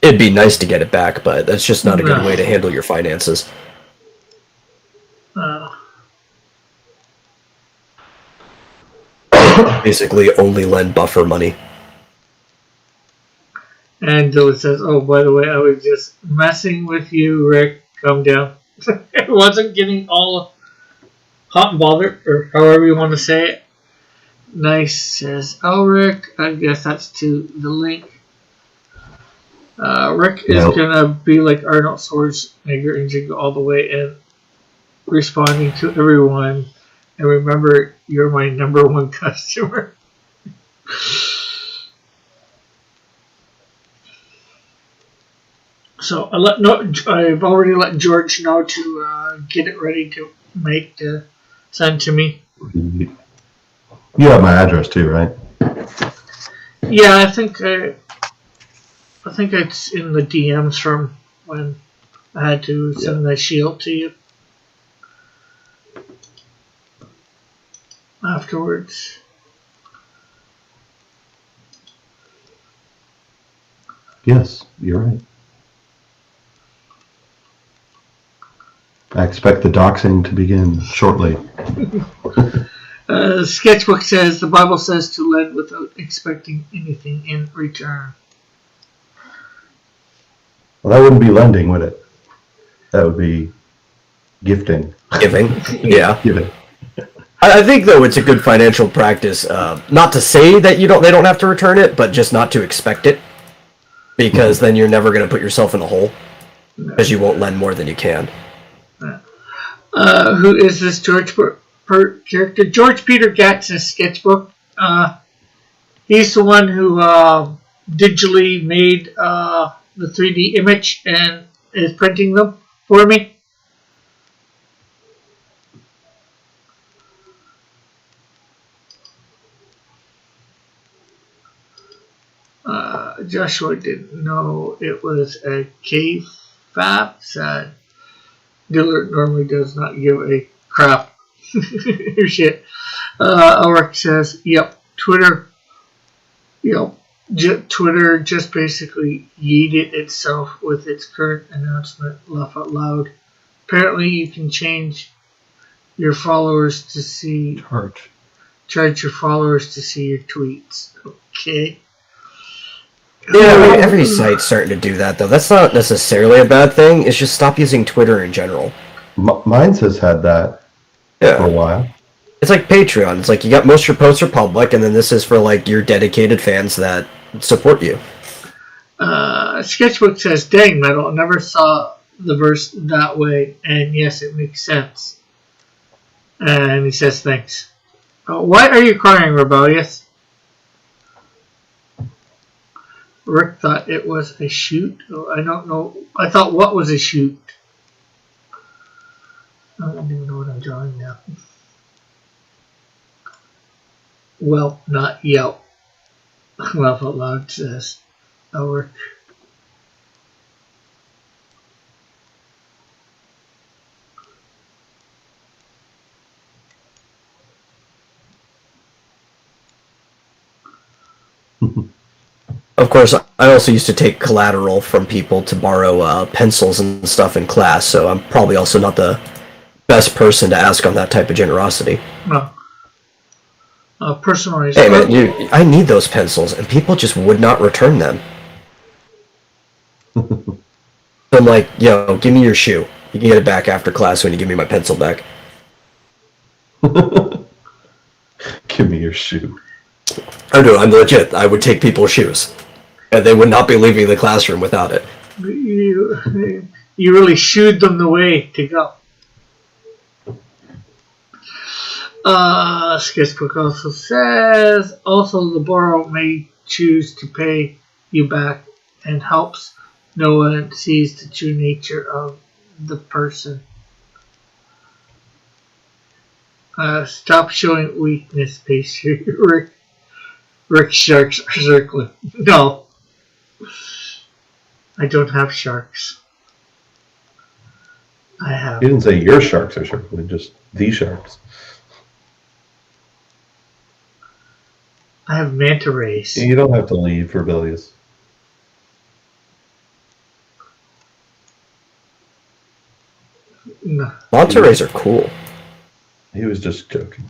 It'd be nice to get it back, but that's just not a good way to handle your finances. Uh, Basically, only lend buffer money. And Dylan says, "Oh, by the way, I was just messing with you, Rick. Calm down." It wasn't getting all hot and bothered, or however you want to say it. Nice says, "Oh, Rick, I guess that's to the link." Rick is gonna be like Arnold Schwarzenegger and Jingle All the Way and responding to everyone. And remember, you're my number one customer. So I've already let George know to get it ready to make to send to me. You have my address too, right? Yeah, I think it's in the DMs from when I had to send the shield to you afterwards. Yes, you're right. I expect the doxing to begin shortly. Sketchbook says the Bible says to lend without expecting anything in return. Well, that wouldn't be lending, would it? That would be gifting. Giving. Yeah. Giving. I think though it's a good financial practice, not to say that they don't have to return it, but just not to expect it, because then you're never going to put yourself in a hole, because you won't lend more than you can. Who is this George character? George Peter Gatz's Sketchbook. He's the one who digitally made the 3D image and is printing them for me. Joshua didn't know it was a cave fab. Sad. Dillard normally does not give a crap. Shit. Ulrich says, "Yep, Twitter. Yep, Twitter just basically yeeted itself with its current announcement. Laugh out loud. Apparently, you can change your followers to see charge your followers to see your tweets. Okay." Yeah, I mean, every site's starting to do that, though. That's not necessarily a bad thing. It's just stop using Twitter in general. Mine has had that for a while. It's like Patreon. It's like you got most of your posts are public, and then this is for like your dedicated fans that support you. Sketchbook says, "Dang, Metal, I never saw the verse that way, and yes, it makes sense." And he says, "Thanks." Why are you crying, Rebellious? Rick thought it was a shoot. I don't know. I thought what was a shoot? I don't even know what I'm drawing now. Well, not Yelp. Laugh out loud says Rick. Of course, I also used to take collateral from people to borrow pencils and stuff in class, so I'm probably also not the best person to ask on that type of generosity. No. Personalized. Hey man, I need those pencils, and people just would not return them. I'm like, yo, give me your shoe. You can get it back after class when you give me my pencil back. Give me your shoe. I'm legit. I would take people's shoes, and they would not be leaving the classroom without it. You really shooed them the way to go. Sketchbook also says, also the borrower may choose to pay you back and helps no one sees the true nature of the person. Stop showing weakness, pastry. Rick sharks are circling. No. I don't have sharks. I have. You didn't say your sharks are circling, just the sharks. I have manta rays. You don't have to leave, Rebellious. No. Manta rays are cool. He was just joking.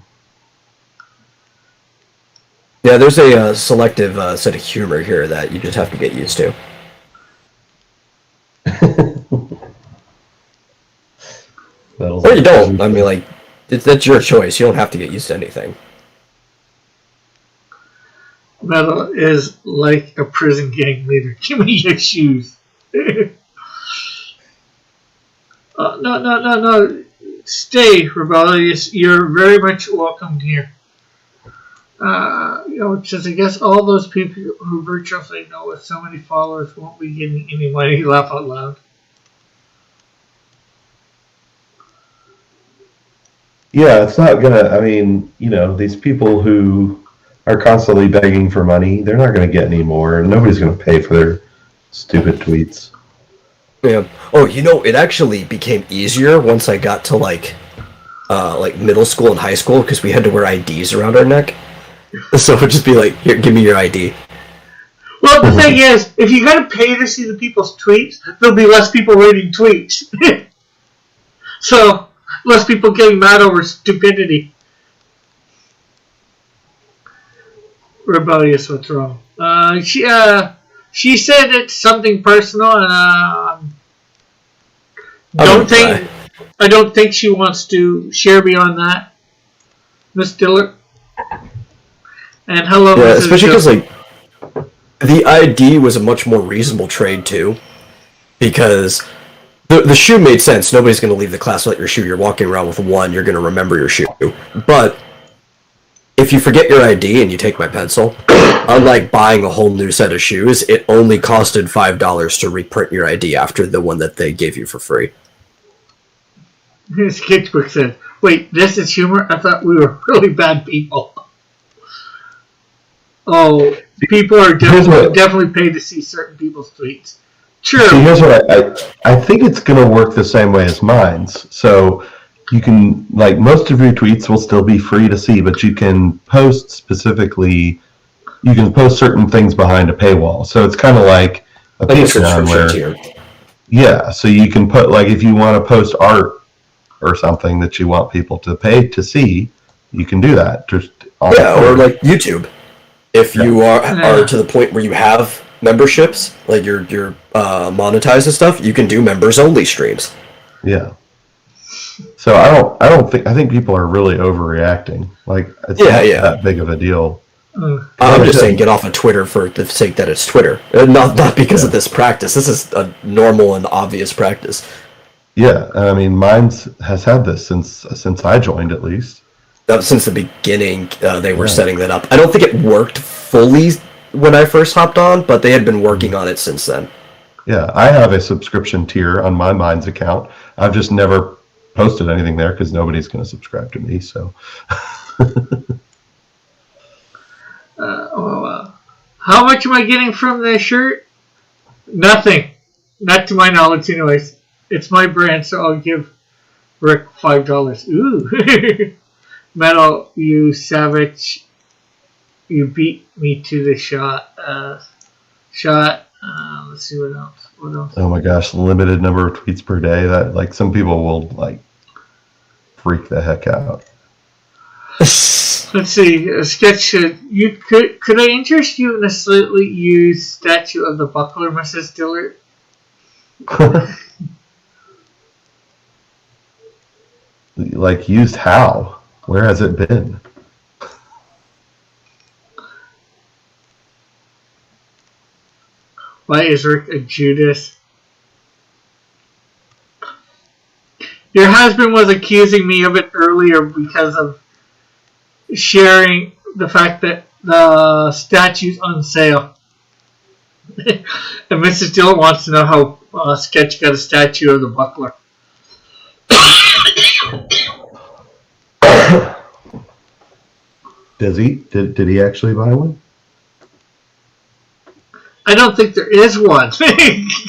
Yeah, there's a selective set of humor here that you just have to get used to. Or you don't. I mean, like, that's your choice. You don't have to get used to anything. Metal is like a prison gang leader. Give me your shoes. No. Stay, Rebellious. You're very much welcome here. Just I guess all those people who virtually know with so many followers won't be getting any money. Laugh out loud. Yeah, it's not gonna. I mean, these people who are constantly begging for money, they're not gonna get any more. Nobody's gonna pay for their stupid tweets. Yeah. Oh, it actually became easier once I got to like middle school and high school because we had to wear IDs around our neck. So it would just be like, here, give me your ID. Well, the thing is, if you gotta pay to see the people's tweets, there'll be less people reading tweets. So, less people getting mad over stupidity. Rebellious, what's wrong? She said it's something personal, and I don't think she wants to share beyond that. Miss Dillard. And hello, yeah, Mrs. especially because like the ID was a much more reasonable trade too, because the shoe made sense. Nobody's going to leave the class without your shoe. You're walking around with one. You're going to remember your shoe. But if you forget your ID and you take my pencil, unlike buying a whole new set of shoes, it only costed $5 to reprint your ID after the one that they gave you for free. Sketchbook said, "Wait, this is humor? I thought we were really bad people." Oh, people are definitely paid to see certain people's tweets. True. See, here's what I think it's going to work the same way as mine's. So you can, like, most of your tweets will still be free to see, but you can post specifically, you can post certain things behind a paywall. So it's kind of like a Patreon where, yeah, so you can put, like, if you want to post art or something that you want people to pay to see, you can do that. Just or like YouTube. If you are to the point where you have memberships, like you're monetized and stuff, you can do members only streams. Yeah. So I think people are really overreacting. Like it's not that big of a deal. I'm just saying, get off of Twitter for the sake that it's Twitter, not because of this practice. This is a normal and obvious practice. Yeah, I mean, mine has had this since I joined, at least. Since the beginning, they were setting that up. I don't think it worked fully when I first hopped on, but they had been working on it since then. Yeah, I have a subscription tier on my Minds account. I've just never posted anything there because nobody's going to subscribe to me. So, how much am I getting from this shirt? Nothing, not to my knowledge, anyways. It's my brand, so I'll give Rick $5. Ooh. Metal, you savage. You beat me to the shot. Let's see what else. Oh my gosh, limited number of tweets per day. That, like, some people will, like, freak the heck out. Let's see. A sketch said, could I interest you in a slightly used statue of the buckler, Mrs. Dillard? Like, used how? Where has it been? Why is Rick a Judas? Your husband was accusing me of it earlier because of sharing the fact that the statue's on sale. And Mrs. Dillon wants to know how Sketch got a statue of the buckler. Does he? Did he actually buy one? I don't think there is one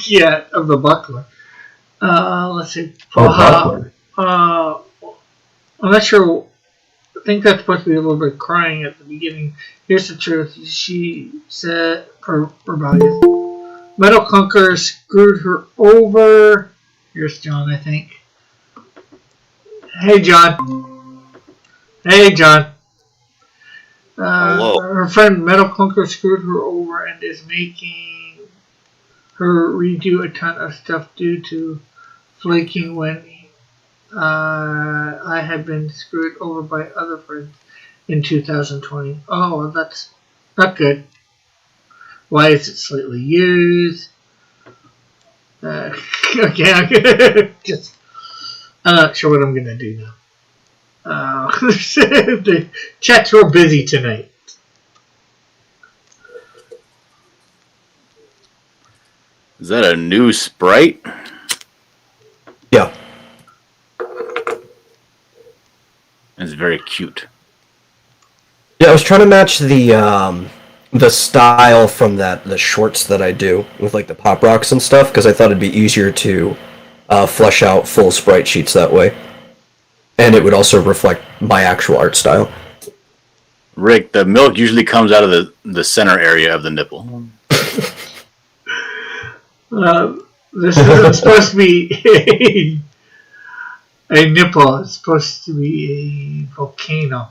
yet of the buckler. Let's see. Buckler. I'm not sure. I think that's supposed to be a little bit crying at the beginning. Here's the truth. She said, rebellious. Metal Conqueror screwed her over. Here's John, I think. Hey, John. Hello. Her friend Metal Clunker screwed her over and is making her redo a ton of stuff due to flaking when I had been screwed over by other friends in 2020. Oh, well, that's not good. Why is it slightly used? Okay, I'm not sure what I'm gonna do now. The chat's real busy tonight. Is that a new sprite? Yeah. It's very cute. Yeah, I was trying to match the style from the shorts that I do with like the pop rocks and stuff because I thought it'd be easier to flesh out full sprite sheets that way, and it would also reflect my actual art style. Rick, the milk usually comes out of the center area of the nipple. This isn't supposed to be a nipple. It's supposed to be a volcano.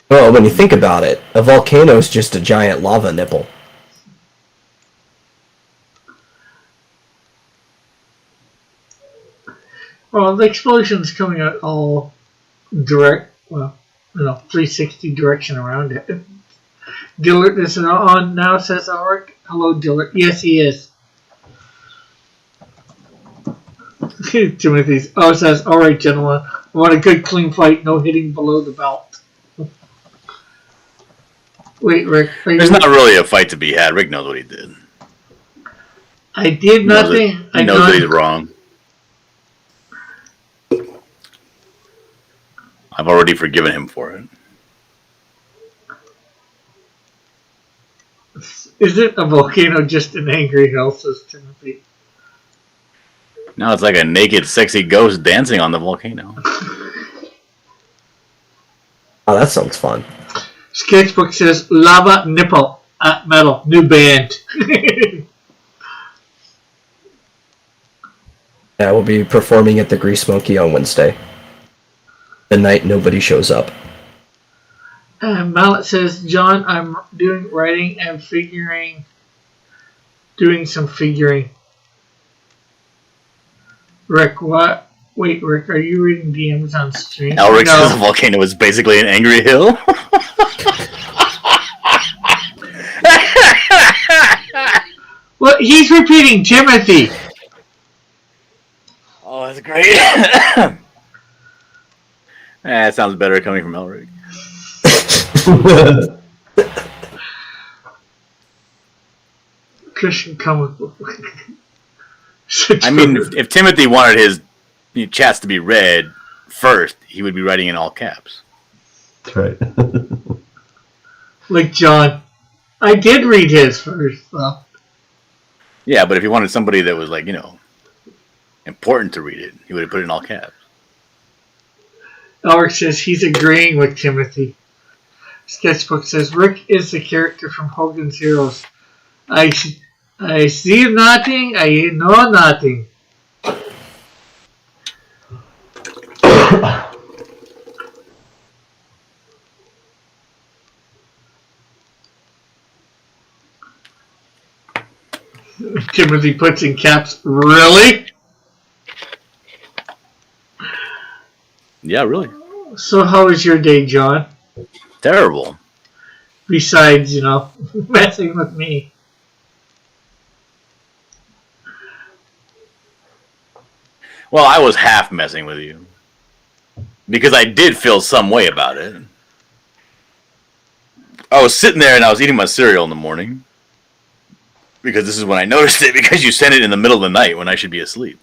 Well, when you think about it, a volcano is just a giant lava nipple. Well, the explosion's coming out all direct, 360 direction around it. Dillard is on now, says Ulrich. Hello, Dillard. Yes, he is. Timothy's. Oh, says, all right, gentlemen. I want a good, clean fight, no hitting below the belt. Wait, Rick. There's not really a fight to be had. Rick knows what he did. I did nothing. He knows that he's wrong. I've already forgiven him for it. Isn't a volcano just an angry hell, says Timothy? Now it's like a naked, sexy ghost dancing on the volcano. Oh, that sounds fun. Sketchbook says Lava Nipple at Metal. New band. Yeah, we'll be performing at the Grease Monkey on Wednesday. The night nobody shows up. And Mallet says, John, I'm doing writing and doing some figuring. Rick, what? Wait, Rick, are you reading the Amazon stream? Elric says the volcano is basically an angry hill. Well, he's repeating Timothy. Oh, that's great. That sounds better coming from Elric. Christian comic book. I mean, if Timothy wanted his chats to be read first, he would be writing in all caps. That's right. Like John. I did read his first, though. Yeah, but if he wanted somebody that was like, important to read it, he would have put it in all caps. Elric says he's agreeing with Timothy. Sketchbook says Rick is the character from Hogan's Heroes. I see nothing, I know nothing. Timothy puts in caps, really? Yeah, really. So how was your day, John? Terrible. Besides, messing with me. Well, I was half messing with you. Because I did feel some way about it. I was sitting there and I was eating my cereal in the morning. Because this is when I noticed it, because you sent it in the middle of the night when I should be asleep.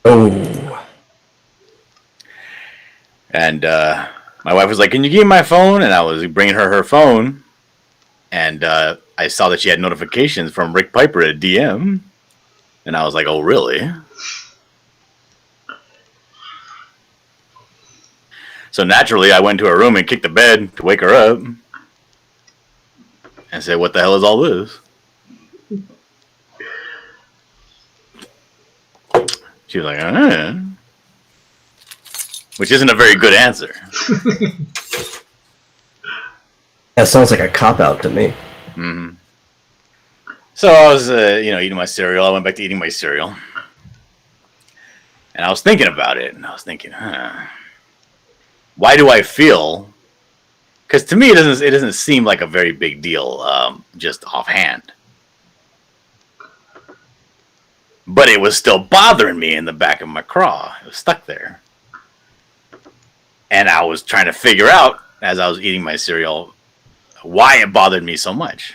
Oh. And my wife was like, can you give me my phone? And I was bringing her phone. And I saw that she had notifications from Rick Piper at DM. And I was like, oh, really? So naturally, I went to her room and kicked the bed to wake her up. And said, what the hell is all this? She was like, which isn't a very good answer. That sounds like a cop-out to me. Mm-hmm. So I was, eating my cereal. I went back to eating my cereal. And I was thinking about it, and I was thinking, why do I feel? Because to me, it doesn't seem like a very big deal, just offhand. But it was still bothering me in the back of my craw. It was stuck there, and I was trying to figure out as I was eating my cereal why it bothered me so much.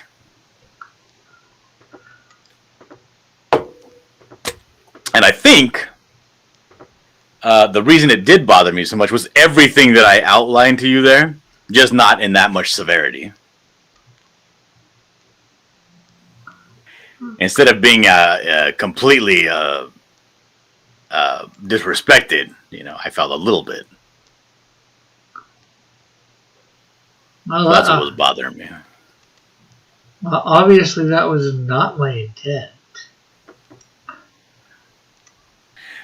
And I think the reason it did bother me so much was everything that I outlined to you there, just not in that much severity. Instead of being completely disrespected, I felt a little bit. Well, That's what was bothering me. well, obviously, that was not my intent.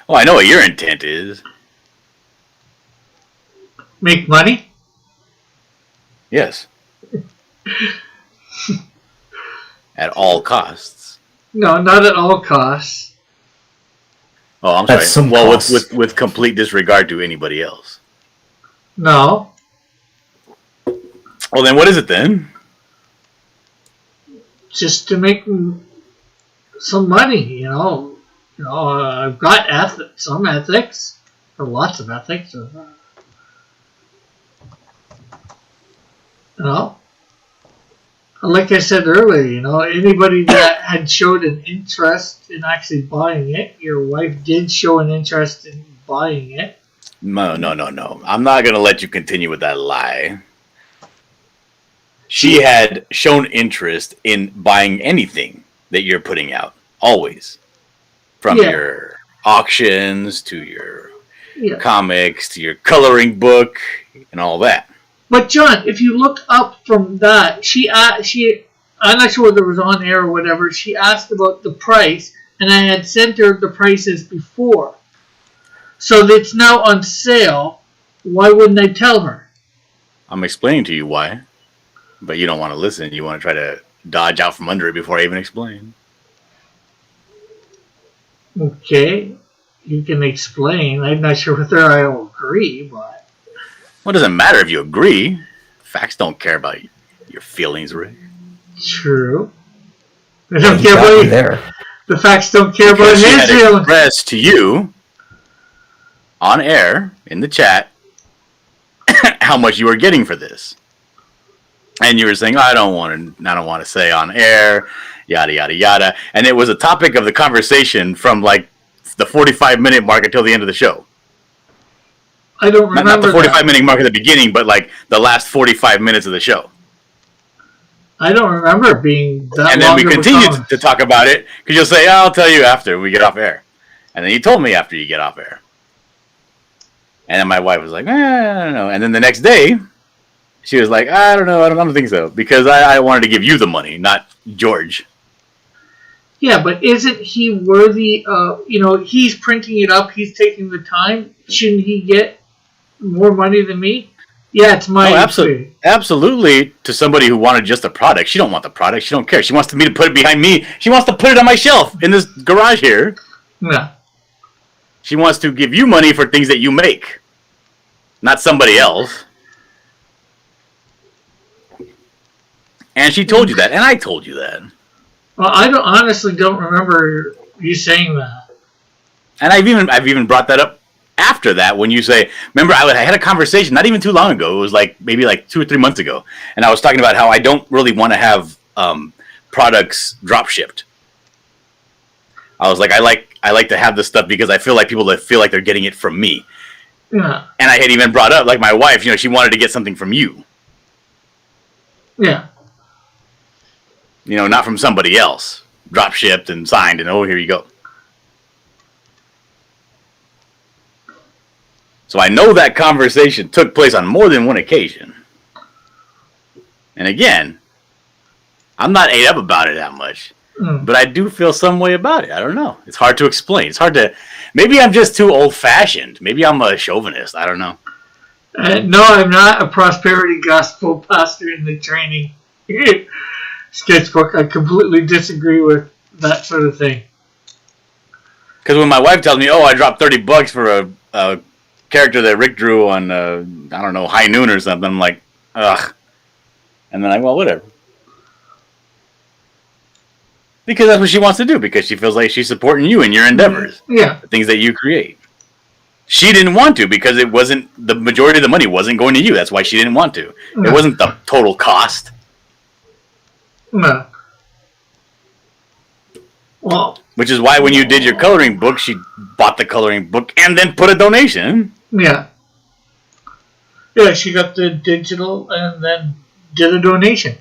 Well, I know what your intent is. Make money? Yes. At all costs. No, not at all costs. Oh, I'm At sorry. some Well, cost. with complete disregard to anybody else. No. Well, then what is it then? Just to make some money, I've got some ethics, or lots of ethics. Like I said earlier, anybody that had showed an interest in actually buying it, your wife did show an interest in buying it. No. I'm not going to let you continue with that lie. She had shown interest in buying anything that you're putting out, always. From Yeah. your auctions to your Yeah. comics to your coloring book and all that. But John, if you look up from that, I'm not sure whether it was on air or whatever. She asked about the price, and I had sent her the prices before. So it's now on sale. Why wouldn't I tell her? I'm explaining to you why, but you don't want to listen. You want to try to dodge out from under it before I even explain. Okay, you can explain. I'm not sure whether I'll agree, but Well, it doesn't matter if you agree. Facts don't care about your feelings, Rick. true. I don't You care got me about you. there. The facts don't care about Because she his had feelings. expressed to you on air in the chat how much you were getting for this, and you were saying, "I don't want to say on air, yada yada yada," and it was a topic of the conversation from like the 45-minute mark until the end of the show. I don't remember Not the that. 45-minute mark at the beginning, but like the last 45 minutes of the show. I don't remember it being that And then long we of a continued comment. to talk about it because you'll say, "I'll tell you after we get off air," and then you told me after you get off air. And then my wife was like, I don't know. And then the next day, she was like, I don't know. I don't think so. Because I wanted to give you the money, not George. Yeah, but isn't he worthy of, he's printing it up, he's taking the time. Shouldn't he get more money than me? Yeah, it's my Absolutely. Absolutely. To somebody who wanted just the product. She don't want the product. She don't care. She wants me to put it behind me. She wants to put it on my shelf in this garage here. No. She wants to give you money for things that you make, not somebody else. And she told you that, and I told you that. Well, I honestly don't remember you saying that. And I've even brought that up after that when you say, remember, I had a conversation not even too long ago. It was maybe 2 or 3 months ago, and I was talking about how I don't really want to have products drop shipped. I was like, I like to have this stuff because I feel like people that feel like they're getting it from me. Yeah. And I had even brought up, like my wife, she wanted to get something from you. Yeah. Not from somebody else. Drop shipped and signed, and oh, here you go. So I know that conversation took place on more than one occasion. And again, I'm not ate up about it that much. but I do feel some way about it. I don't know. It's hard to explain. It's hard to. Maybe I'm just too old-fashioned. Maybe I'm a chauvinist. I don't know. No, I'm not a prosperity gospel pastor in the training sketchbook. I completely disagree with that sort of thing. Because when my wife tells me, "Oh, I dropped $30 for a character that Rick drew on, I don't know, High Noon or something," I'm like, ugh. And then well, whatever. Because that's what she wants to do. Because she feels like she's supporting you in your endeavors, Yeah. the things that you create. She didn't want to because it wasn't the majority of the money wasn't going to you. That's why she didn't want to. No. It wasn't the total cost. No. Well, Which is why when you did your coloring book, she bought the coloring book and then put a donation. yeah. Yeah, she got the digital and then did a donation.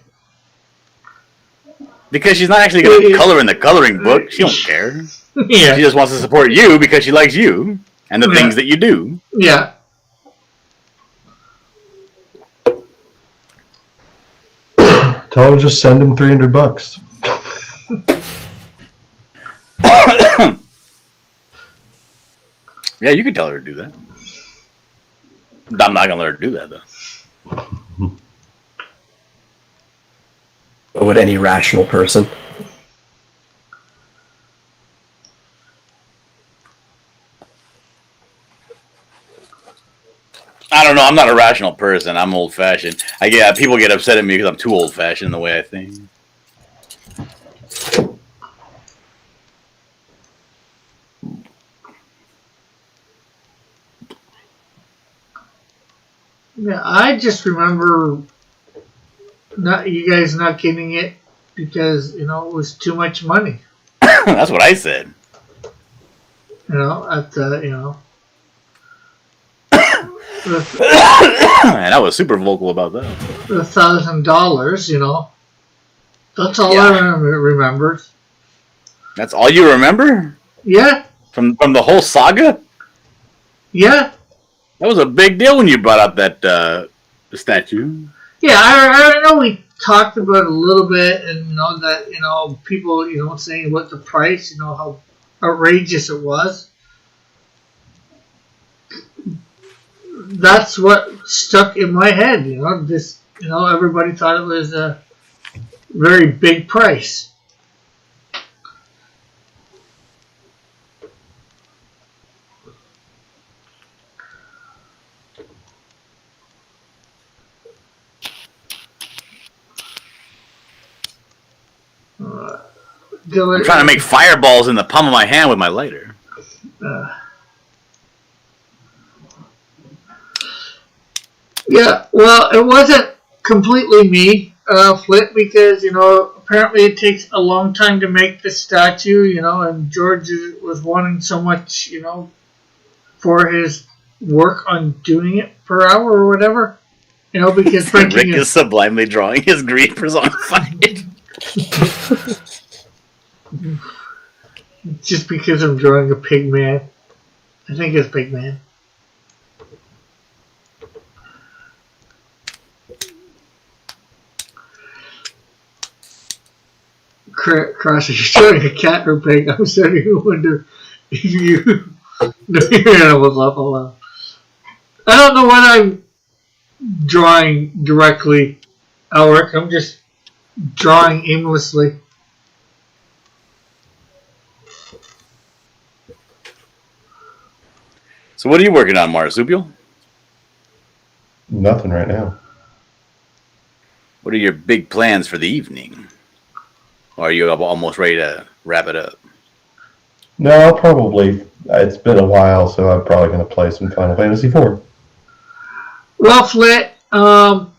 Because she's not actually going to color in the coloring book. She don't care. Yeah. She just wants to support you because she likes you and the Yeah. things that you do. Yeah. Tell her to just send him $300. Yeah, you could tell her to do that. I'm not going to let her do that, though. Would any rational person? I don't know. I'm not a rational person. I'm old-fashioned. People get upset at me because I'm too old-fashioned in the way I think. Yeah, I just remember you guys not getting it because, it was too much money. That's what I said. At the, And I was super vocal about that. the $1,000, That's all Yeah. I remember. That's all you remember? Yeah, From the whole saga? yeah. That was a big deal when you brought up that statue. Yeah, I know we talked about it a little bit, and that people saying about the price, how outrageous it was. That's what stuck in my head. Everybody thought it was a very big price. I'm trying to make fireballs in the palm of my hand with my lighter. Yeah, well, it wasn't completely me, Flip, because, apparently it takes a long time to make the statue, and George was wanting so much, for his work on doing it per hour or whatever, because Rick printing is sublimely drawing his green personified. just because I'm drawing a pig man. I think it's pig man. Cross, if you're showing a cat or pig, I'm starting to wonder if you know your animals up alone. I don't know what I'm drawing directly, Alric. I'm just drawing aimlessly. So what are you working on, Marsupial? Nothing right now. What are your big plans for the evening? Or are you almost ready to wrap it up? No, I'll probably. It's been a while, so I'm probably going to play some Final Fantasy IV. Well, Flit, model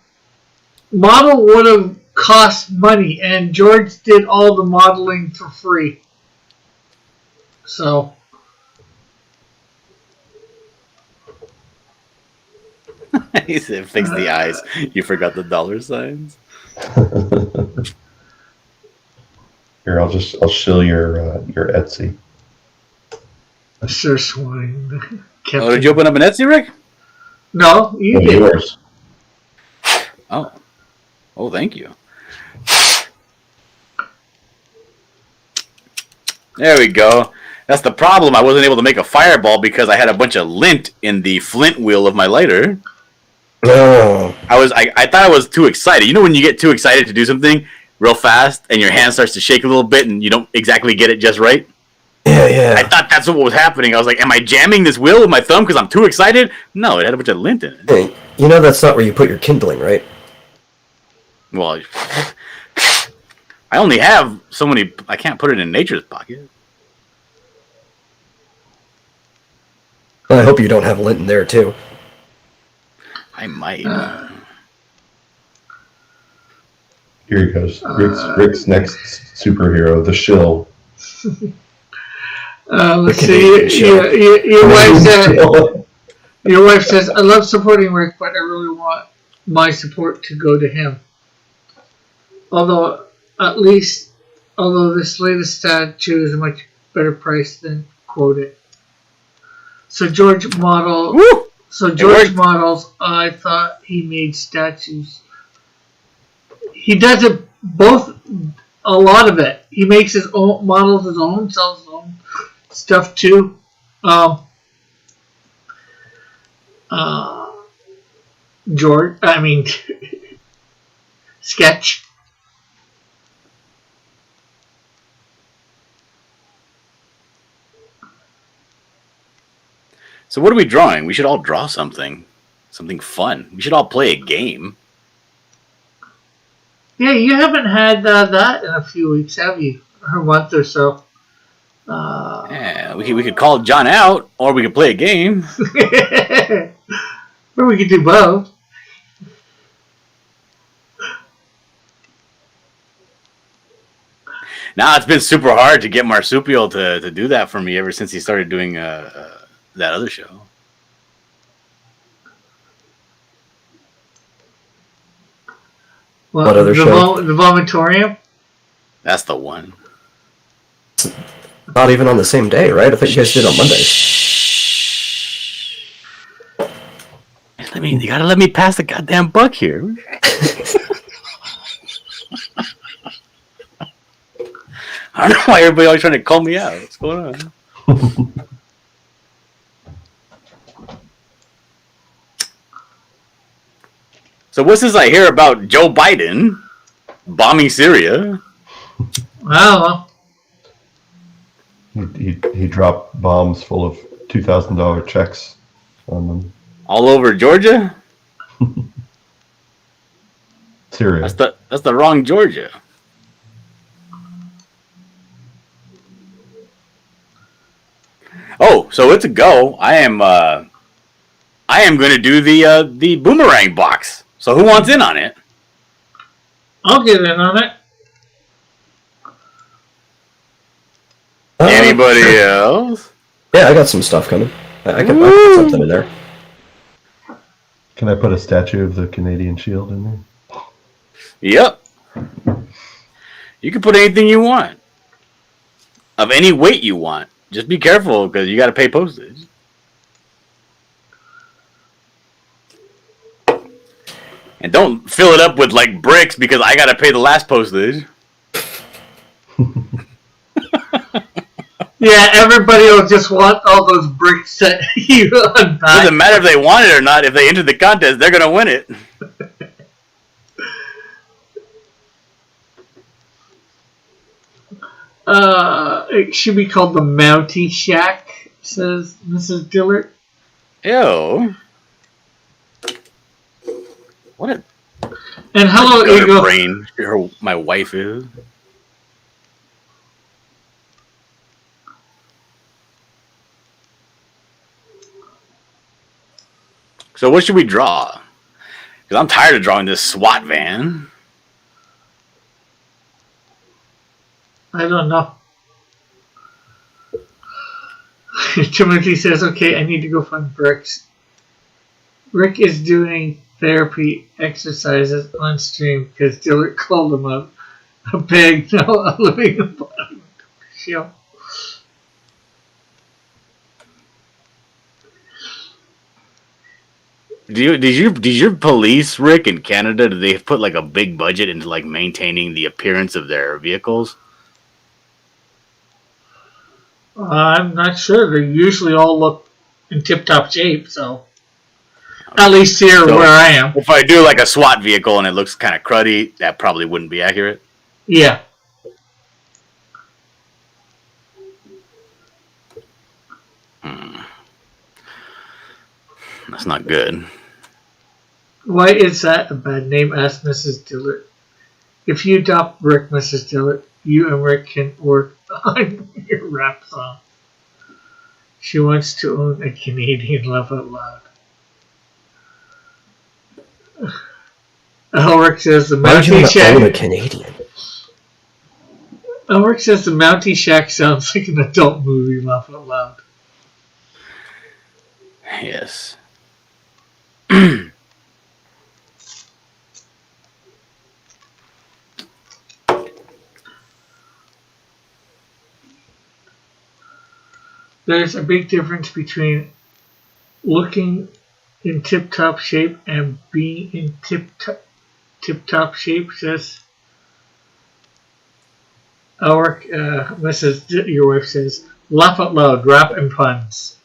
would have cost money, and George did all the modeling for free. So. He said, fix the eyes. You forgot the dollar signs. Here, I'll shill your Etsy. Sir Swine. Oh, did you open up an Etsy, Rick? No, you Oh, did. yours. Oh, thank you. There we go. That's the problem. I wasn't able to make a fireball because I had a bunch of lint in the flint wheel of my lighter. Oh. I thought I was too excited. You know when you get too excited to do something real fast and your hand starts to shake a little bit and you don't exactly get it just right? Yeah. I thought that's what was happening. I was like, am I jamming this wheel with my thumb because I'm too excited? No, it had a bunch of lint in it. Hey, you know that's not where you put your kindling, right? Well, I only have so many. I can't put it in nature's pocket. I hope you don't have lint in there too. I might. Here he goes. Rick's next superhero, the shill. Let's see. Your wife says, I love supporting Rick, but I really want my support to go to him. Although this latest statue is a much better price than quoted. So George Models, I thought he made statues. He does it both, a lot of it. He makes his own, models his own, sells his own stuff too. Sketch. So what are we drawing? We should all draw something fun. We should all play a game. Yeah, you haven't had that in a few weeks, have you? Or a month or so. Yeah, we could call John out, or we could play a game. Or we could do both. Now it's been super hard to get Marsupial to do that for me ever since he started doing that other show. Well, What other show? The Vomitorium? That's the one. Not even on the same day, right? I think you guys did on Monday. You gotta let me pass the goddamn buck here. I don't know why everybody always trying to call me out. What's going on? So what's this I hear about Joe Biden bombing Syria? Well, He dropped bombs full of $2,000 checks on them. All over Georgia? Syria. That's the wrong Georgia. Oh, so it's a go. I am going to do the boomerang box. So who wants in on it? I'll get in on it. Anybody else? Yeah, I got some stuff coming. I can put something in there. Can I put a statue of the Canadian Shield in there? Yep. You can put anything you want. Of any weight you want. Just be careful because you got to pay postage. And don't fill it up with like bricks because I got to pay the last postage. Yeah, everybody will just want all those bricks that you unpack. Doesn't matter if they want it or not. If they enter the contest, they're going to win it. It should be called the Mountie Shack, says Mrs. Dillard. Ew. What a And hello, gutter Eagle. brain my wife is. So what should we draw? Because I'm tired of drawing this SWAT van. I don't know. Timothy says, okay, I need to go find bricks. Rick is doing therapy exercises on stream because Dillard called him a pig. No, a living bottom shell. Did your police, Rick, in Canada, do they put like a big budget into like maintaining the appearance of their vehicles? I'm not sure. They usually all look in tip-top shape, so at least here So- where I am. If I do like a SWAT vehicle and it looks kind of cruddy, that probably wouldn't be accurate. Yeah. That's not good. Why is that a bad name? Asked Mrs. Dillard. If you adopt Rick, Mrs. Dillard, you and Rick can work on your rap song. She wants to own a Canadian Laugh Out Loud. Elric says the Why would you Mountie want to own a Shack. Canadian? Elric says the Mountie Shack sounds like an adult movie. Laugh Out Loud. Yes. There's a big difference between looking in tip-top shape and being in tip-top shape, says our your wife says, laugh out loud, rap and puns.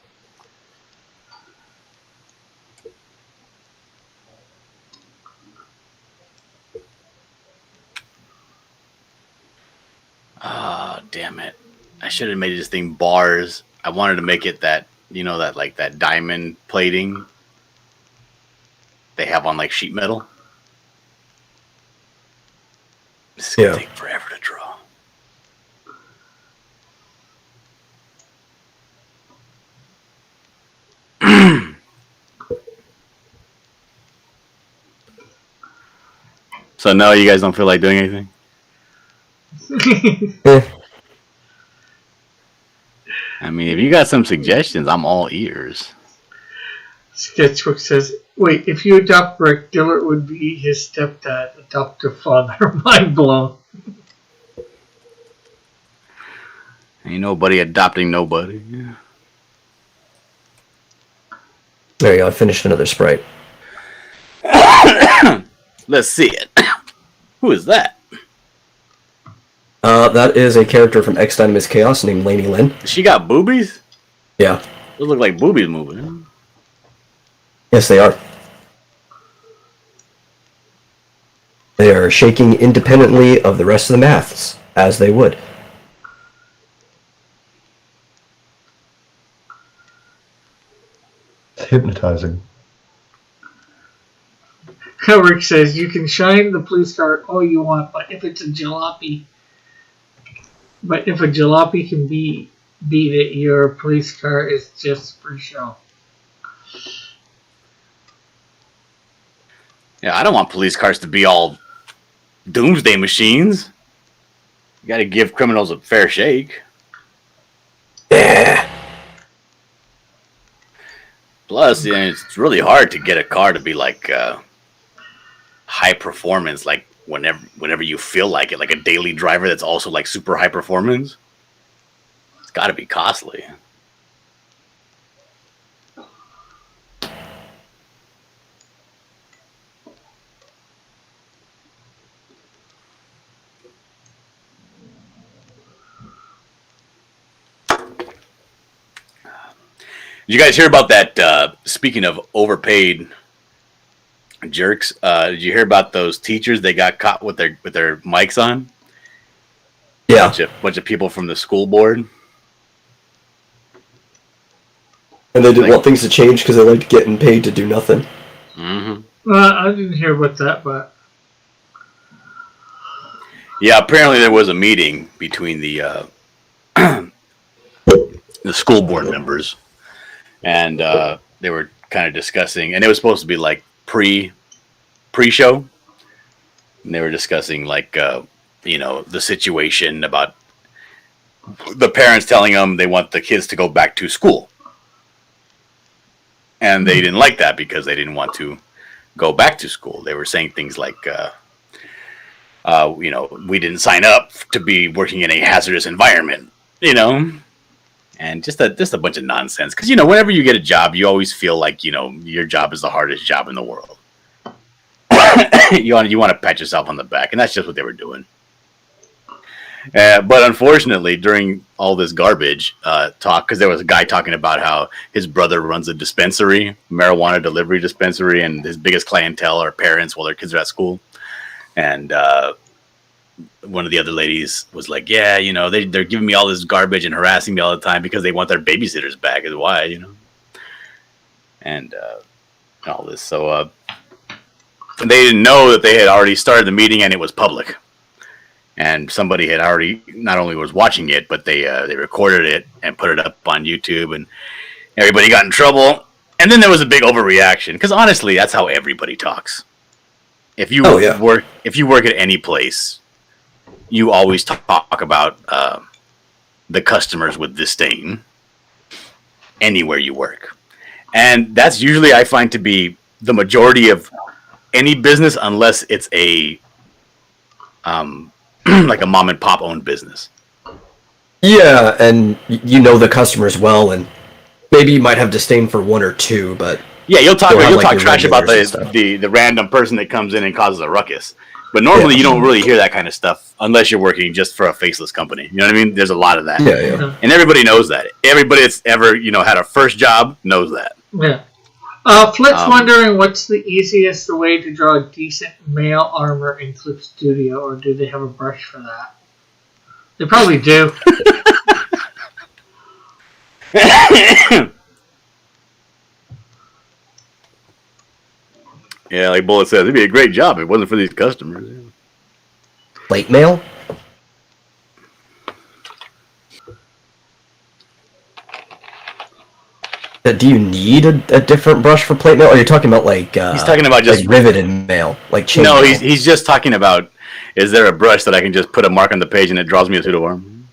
Oh, damn it. I should have made this thing bars. I wanted to make it that, that like that diamond plating they have on like sheet metal. This is gonna take forever to draw. So no, you guys don't feel like doing anything? I mean, if you got some suggestions, I'm all ears. Sketchbook says, wait, if you adopt Rick, Dillard would be his stepdad, adoptive father. Mind blown. Ain't nobody adopting nobody. Yeah. There you go. I finished another Sprite. Let's see it. Who is that? That is a character from X Dynamis Chaos named Lainey Lynn. She got boobies? Yeah. Those look like boobies moving. Yes, they are. They are shaking independently of the rest of the maths, as they would. It's hypnotizing. Rick says, you can shine the police car all you want, but if it's a jalopy, can beat it, your police car is just for show. Yeah, I don't want police cars to be all doomsday machines. You gotta give criminals a fair shake. Yeah. Plus, it's really hard to get a car to be like high performance, like whenever you feel like it, like a daily driver that's also like super high performance. It's got to be costly. Did you guys hear about that? Speaking of overpaid jerks, did you hear about those teachers? They got caught with their mics on. Yeah. Bunch of people from the school board. And they didn't want things to change because they liked getting paid to do nothing. Mm-hmm. I didn't hear about that, but Yeah, apparently there was a meeting between the the school board members, and they were kind of discussing, and it was supposed to be like pre-show, and they were discussing like the situation about the parents telling them they want the kids to go back to school, and they didn't like that because they didn't want to go back to school. They were saying things like we didn't sign up to be working in a hazardous environment, and just a bunch of nonsense. Because, whenever you get a job, you always feel like, your job is the hardest job in the world. You want to pat yourself on the back, and that's just what they were doing. But unfortunately, during all this garbage talk, because there was a guy talking about how his brother runs a dispensary, marijuana delivery dispensary, and his biggest clientele are parents while their kids are at school. And one of the other ladies was like, "Yeah, you know, they're giving me all this garbage and harassing me all the time because they want their babysitters back. Is why, you know." And all this, so they didn't know that they had already started the meeting and it was public. And somebody had already not only was watching it, but they recorded it and put it up on YouTube, and everybody got in trouble. And then there was a big overreaction because honestly, that's how everybody talks. If you work at any place, you always talk about the customers with disdain anywhere you work, and that's usually I find to be the majority of any business, unless it's a like a mom and pop owned business. Yeah, and you know the customers well, and maybe you might have disdain for one or two, but yeah, you'll talk your trash about regulars and the random person that comes in and causes a ruckus. But normally you don't really hear that kind of stuff unless you're working just for a faceless company. You know what I mean? There's a lot of that. Yeah. And everybody knows that. Everybody that's ever, had a first job knows that. Yeah. Flip's wondering what's the easiest way to draw a decent male armor in Clip Studio, or do they have a brush for that? They probably do. Yeah, like Bullet says, it'd be a great job if it wasn't for these customers. plate mail. Do you need a different brush for plate mail? Or are you talking about like He's talking about just like riveted mail, like chain no. mail? He's just talking about, is there a brush that I can just put a mark on the page and it draws me a pseudo-worm?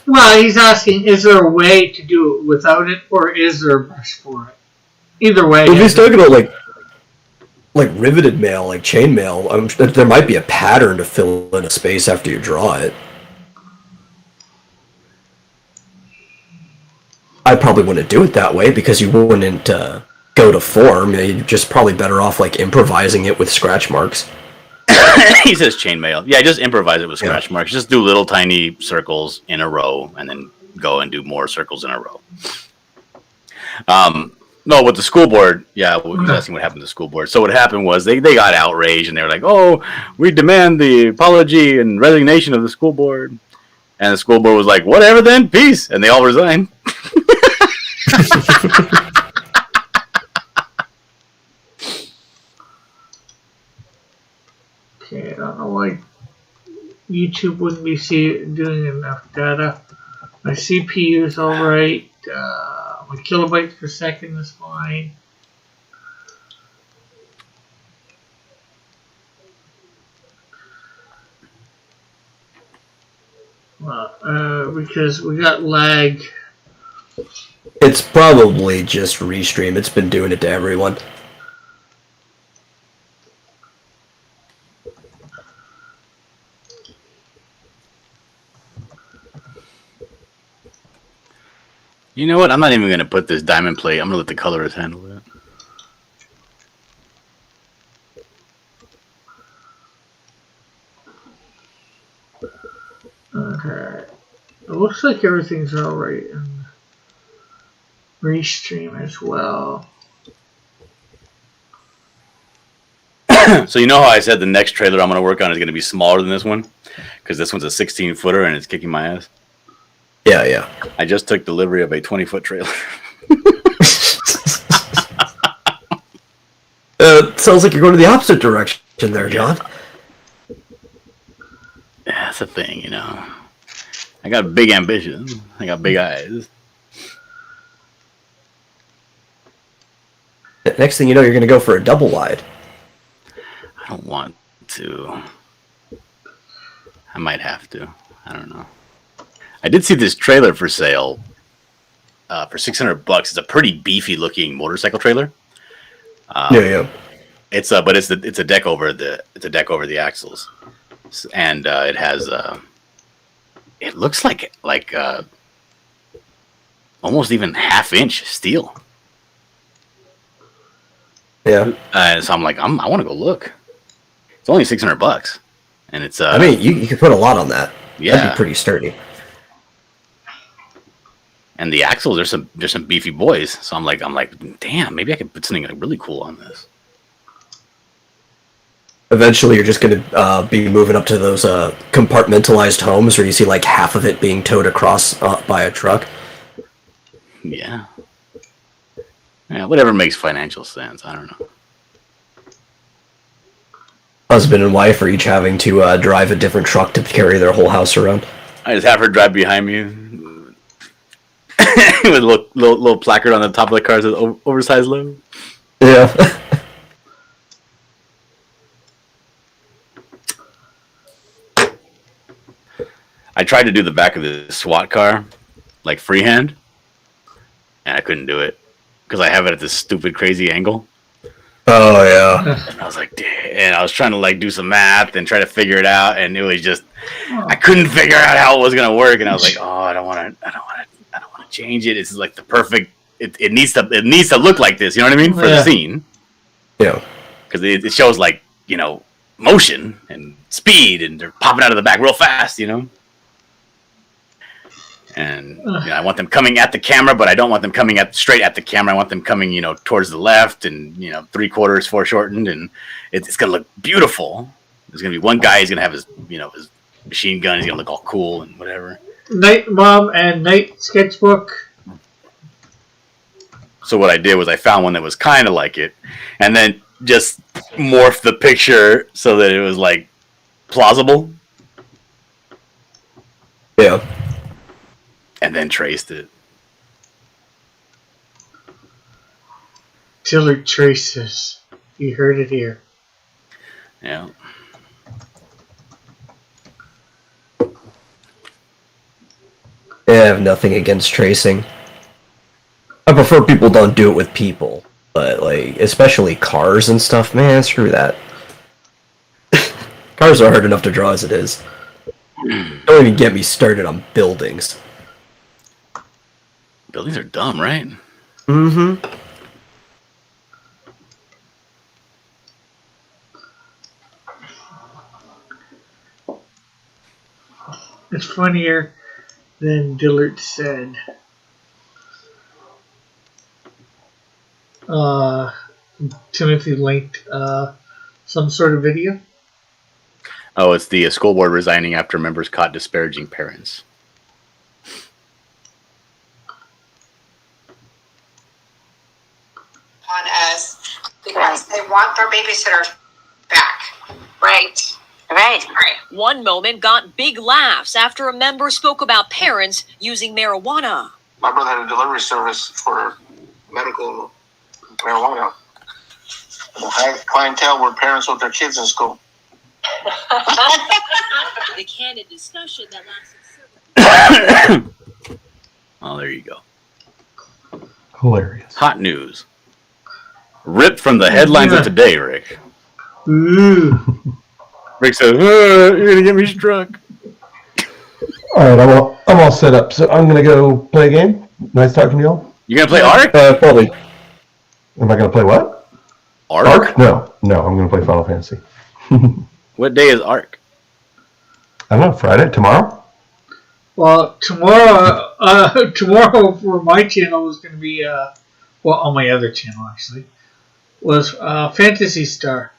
Well, he's asking, is there a way to do it without it, or is there a brush for it? Either way. If he's talking about like riveted mail, like chain mail, there might be a pattern to fill in a space after you draw it. I probably wouldn't do it that way because you wouldn't go to form. You're just probably better off like improvising it with scratch marks. He says chainmail. Yeah, just improvise it with scratch marks. Just do little tiny circles in a row and then go and do more circles in a row. No, with the school board, yeah, we was asking what happened to the school board. So what happened was they got outraged and they were like, "Oh, we demand the apology and resignation of the school board." And the school board was like, "Whatever then, peace." And they all resigned. Okay, I don't know why YouTube wouldn't be doing enough data. My CPU is alright. My kilobytes per second is fine. Because we got lag. It's probably just Restream. It's been doing it to everyone. You know what? I'm not even going to put this diamond plate. I'm going to let the colorist handle it. Okay. It looks like everything's alright in Restream as well. So you know how I said the next trailer I'm going to work on is going to be smaller than this one? Because this one's a 16-footer and it's kicking my ass. Yeah. I just took delivery of a 20-foot trailer. Sounds like you're going to the opposite direction there, John. Yeah, that's the thing, I got big ambitions. I got big eyes. Next thing you know, you're going to go for a double wide. I don't want to. I might have to. I don't know. I did see this trailer for sale for $600. It's a pretty beefy looking motorcycle trailer. Yeah. It's a deck over the axles, and it has it looks like almost even half-inch steel. Yeah. So I'm like, I want to go look. It's only $600, and it's I mean, you could put a lot on that. That'd yeah, be pretty sturdy. and the axles are some beefy boys. So I'm like, damn, maybe I could put something like really cool on this. Eventually, you're just going to be moving up to those compartmentalized homes where you see like half of it being towed across by a truck. Yeah, whatever makes financial sense. I don't know. Husband and wife are each having to drive a different truck to carry their whole house around. I just have her drive behind me with a little placard on the top of the car that says oversized load. Yeah. I tried to do the back of the SWAT car, like freehand, and I couldn't do it because I have it at this stupid, crazy angle. Oh yeah. And I was like, damn. And I was trying to like do some math and try to figure it out, and it was just I couldn't figure out how it was gonna work. And I was like, oh, I don't want to change it. It's like the perfect. It needs to look like this. You know what I mean for the scene. Yeah. Because it shows like motion and speed, and they're popping out of the back real fast. And I want them coming at the camera, but I don't want them coming straight at the camera. I want them coming, towards the left, and 3/4 foreshortened, and it's gonna look beautiful. There's gonna be one guy. He's gonna have his machine gun. He's gonna look all cool and whatever. Night Mom and Night Sketchbook. So what I did was I found one that was kind of like it, and then just morphed the picture so that it was like plausible. Yeah. And then traced it. Dillard traces. You heard it here. Yeah. I have nothing against tracing. I prefer people don't do it with people, but like especially cars and stuff, man, screw that. Cars are hard enough to draw as it is. Don't even get me started on buildings. Buildings are dumb, right? Mm-hmm. It's funnier than Dillard said. Timothy linked some sort of video. Oh, it's the school board resigning after members caught disparaging parents. On us because they want their babysitters back. Right. Right. One moment got big laughs after a member spoke about parents using marijuana. My brother had a delivery service for medical marijuana. High clientele were parents with their kids in school. The candid discussion that lasted. Oh, there you go. Hilarious. Hot news. Ripped from the headlines of today, Rick. Ooh. Rick says, "You're gonna get me struck." All right, I'm all set up, so I'm gonna go play a game. Nice talking to y'all. You gonna play Ark? Probably. Am I gonna play what? Ark? No, I'm gonna play Final Fantasy. What day is Ark? I don't know. Friday, tomorrow. Well, tomorrow for my channel was going to be, on my other channel actually, was Fantasy Star.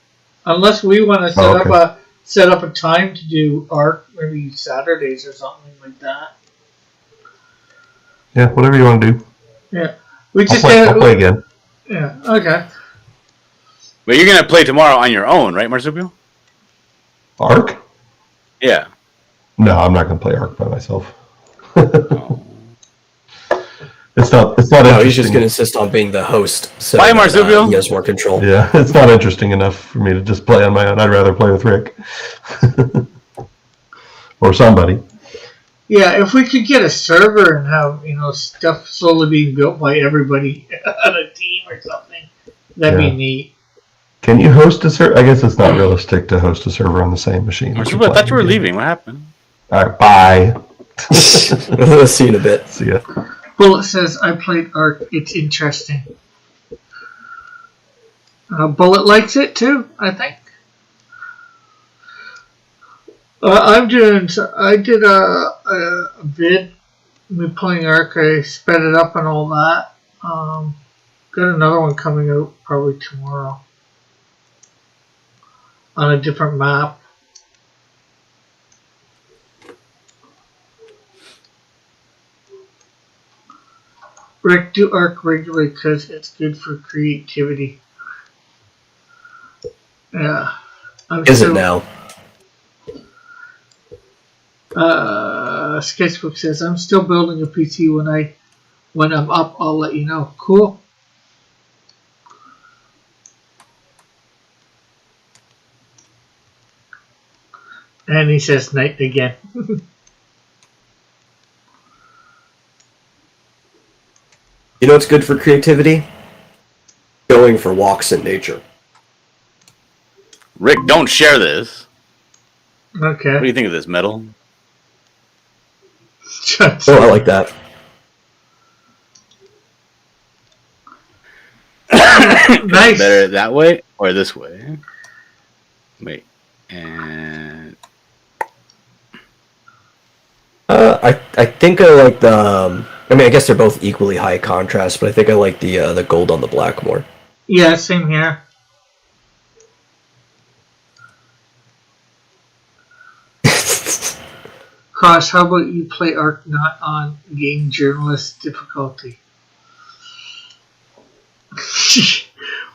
Unless we want to set up a time to do Ark, maybe Saturdays or something like that. Yeah, whatever you want to do. Yeah, we just I'll play again. Yeah, okay. But you're gonna play tomorrow on your own, right, Marsupio? Ark? Yeah. No, I'm not gonna play Ark by myself. It's not. No, he's just gonna insist on being the host. So Bye, Marsupio. He has more control. Yeah, it's not interesting enough for me to just play on my own. I'd rather play with Rick or somebody. Yeah, if we could get a server and have stuff slowly being built by everybody on a team or something, that'd be neat. Can you host a server? I guess it's not realistic to host a server on the same machine. Marsupio, I thought you were leaving. What happened? All right, bye. See you in a bit. See ya. Bullet says, I played Ark. It's interesting. Bullet likes it too, I think. I'm doing. I did a vid. Me playing Ark. I sped it up and all that. Got another one coming out probably tomorrow on a different map. Rick, do Ark regularly because it's good for creativity. Yeah. Is it now? Sketchbook says I'm still building a PC. When I'm up, I'll let you know. Cool. And he says night again. You know what's good for creativity? Going for walks in nature. Rick, don't share this. Okay. What do you think of this metal? Oh, I like that. Nice. Better that way or this way? Wait. And I think I like the. I mean, I guess they're both equally high contrast, but I think I like the gold on the black more. Yeah, same here. Cross, how about you play Ark not on game journalist difficulty?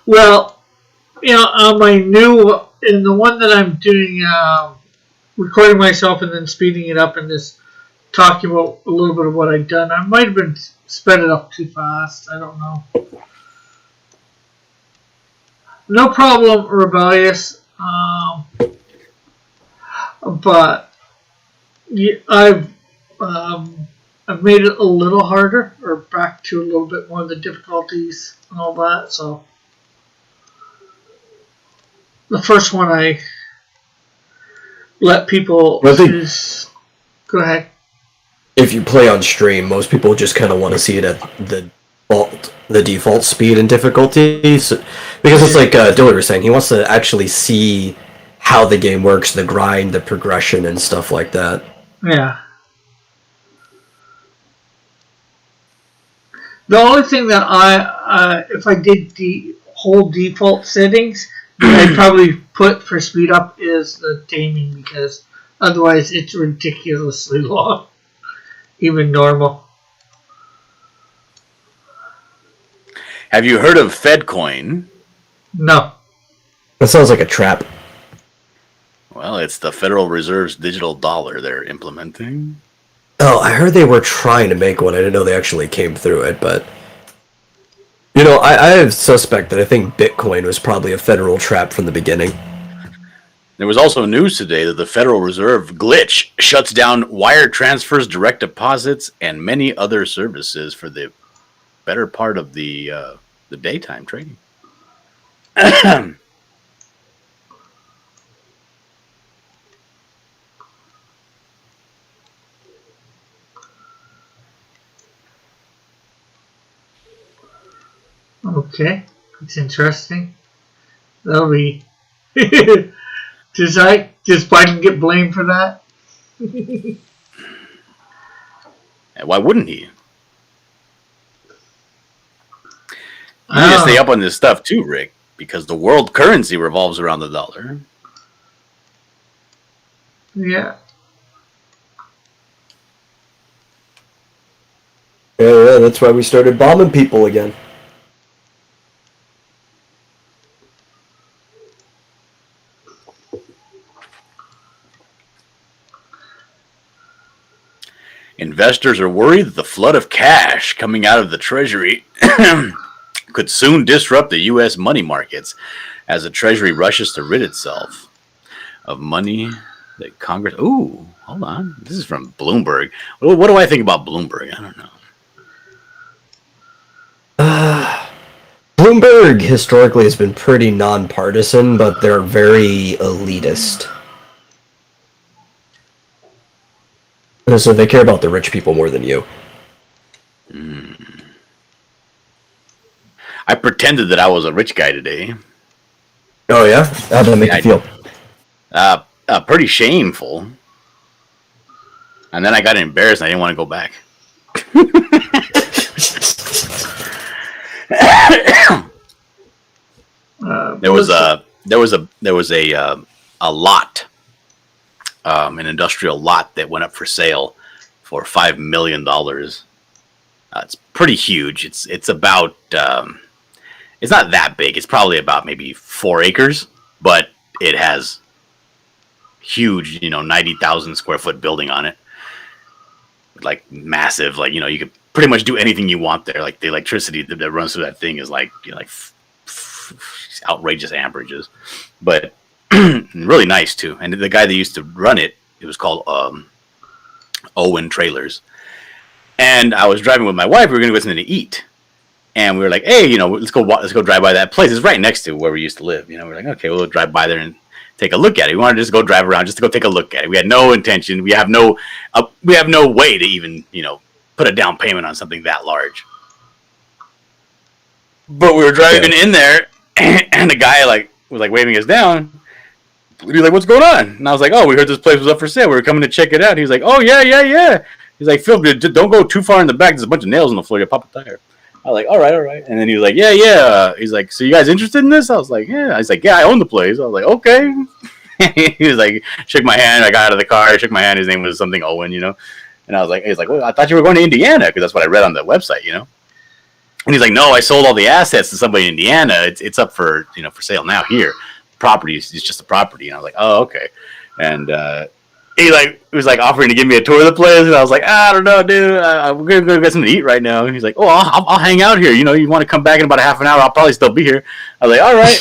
Well, you know, on my new, in the one that I'm doing, recording myself and then speeding it up and just talking about a little bit of what I've done, I might have been sped it up too fast. I don't know. No problem, Rebellious. But yeah, I've made it a little harder, or back to a little bit more of the difficulties and all that. So the first one I let people choose. Go ahead. If you play on stream, most people just kind of want to see it at the default speed and difficulty, so, because it's like Dillard was saying, he wants to actually see how the game works, the grind, the progression, and stuff like that. Yeah. The only thing that if I did the whole default settings, I'd probably put for speed up is the taming, because otherwise it's ridiculously long, even normal. have you heard of FedCoin? No. That sounds like a trap. Well, it's the Federal Reserve's digital dollar they're implementing. Oh, I heard they were trying to make one. I didn't know they actually came through it, but... You know, I have suspect that I think Bitcoin was probably a federal trap from the beginning. There was also news today that the Federal Reserve glitch shuts down wire transfers, direct deposits, and many other services for the better part of the daytime trading. Okay, it's interesting. That'll be. Does Biden get blamed for that? Why wouldn't he? You need to stay up on this stuff too, Rick, because the world currency revolves around the dollar. Yeah. Yeah, that's why we started bombing people again. Investors are worried that the flood of cash coming out of the Treasury could soon disrupt the U.S. money markets as the Treasury rushes to rid itself of money that Congress... Ooh, hold on. This is from Bloomberg. What do I think about Bloomberg? I don't know. Bloomberg historically has been pretty nonpartisan, but they're very elitist. So they care about the rich people more than you. I pretended that I was a rich guy today. Oh yeah? How'd that make you feel? pretty shameful. And then I got embarrassed. And I didn't want to go back. There was a lot, an industrial lot that went up for sale for $5 million. It's pretty huge. It's about it's not that big. It's probably about maybe 4 acres, but it has huge, 90,000 square foot building on it. Like massive, like, you could pretty much do anything you want there. Like the electricity that runs through that thing is like, outrageous amperages, but really nice too. And the guy that used to run it, it was called Owen Trailers. And I was driving with my wife. We were going to go something to eat, and we were like, "Hey, let's go drive by that place. It's right next to where we used to live." We're like, "Okay, we'll drive by there and take a look at it." We wanted to just go drive around, just to go take a look at it. We had no intention. We have no way to even put a down payment on something that large. But we were driving in there, and the guy was waving us down. He was like, "What's going on?" And I was like, "Oh, we heard this place was up for sale. We were coming to check it out." He was like, "Oh, yeah. He's like, "Phil, don't go too far in the back. There's a bunch of nails on the floor. You'll pop a tire." I was like, all right. And then he was like, yeah. He's like, "So you guys interested in this?" I was like, "Yeah." I was like, "Yeah, I own the place." I was like, "Okay." He was like, shook my hand. I got out of the car, shook my hand. His name was something Owen, And I was like, he's like, "Well, I thought you were going to Indiana," because that's what I read on the website, And he's like, "No, I sold all the assets to somebody in Indiana. It's up for for sale now here. Property is just a property." And I was like, "Oh, okay." And he was offering to give me a tour of the place, and I was like, "I don't know, dude. We're gonna go get something to eat right now." And he's like, "Oh, I'll hang out here. You want to come back in about a half an hour? I'll probably still be here." I was like, "All right."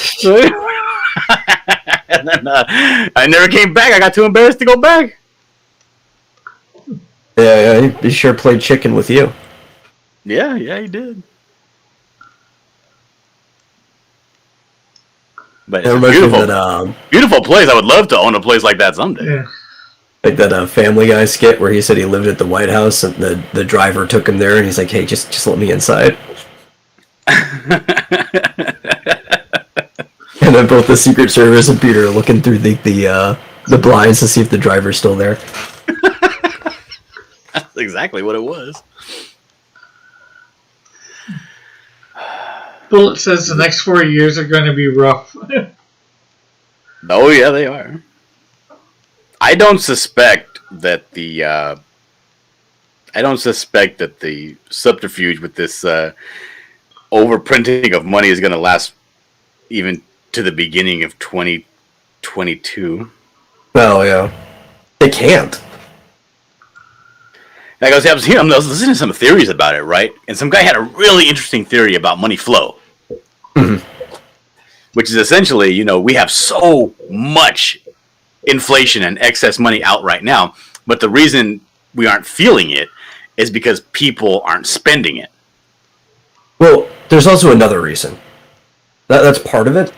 And then I never came back. I got too embarrassed to go back. Yeah, he sure played chicken with you. Yeah, he did. But it's a beautiful place. I would love to own a place like that someday. Yeah. Like that Family Guy skit where he said he lived at the White House, and the driver took him there, and he's like, "Hey, just let me inside." And then both the Secret Service and Peter are looking through the blinds to see if the driver's still there. That's exactly what it was. Bullet says the next 4 years are going to be rough. Oh yeah, they are. I don't suspect that the subterfuge with this overprinting of money is going to last even to the beginning of 2022. Oh yeah, they can't. Like I was listening to some theories about it, right? And some guy had a really interesting theory about money flow, which is essentially, we have so much inflation and excess money out right now, but the reason we aren't feeling it is because people aren't spending it. Well, there's also another reason. That's part of it.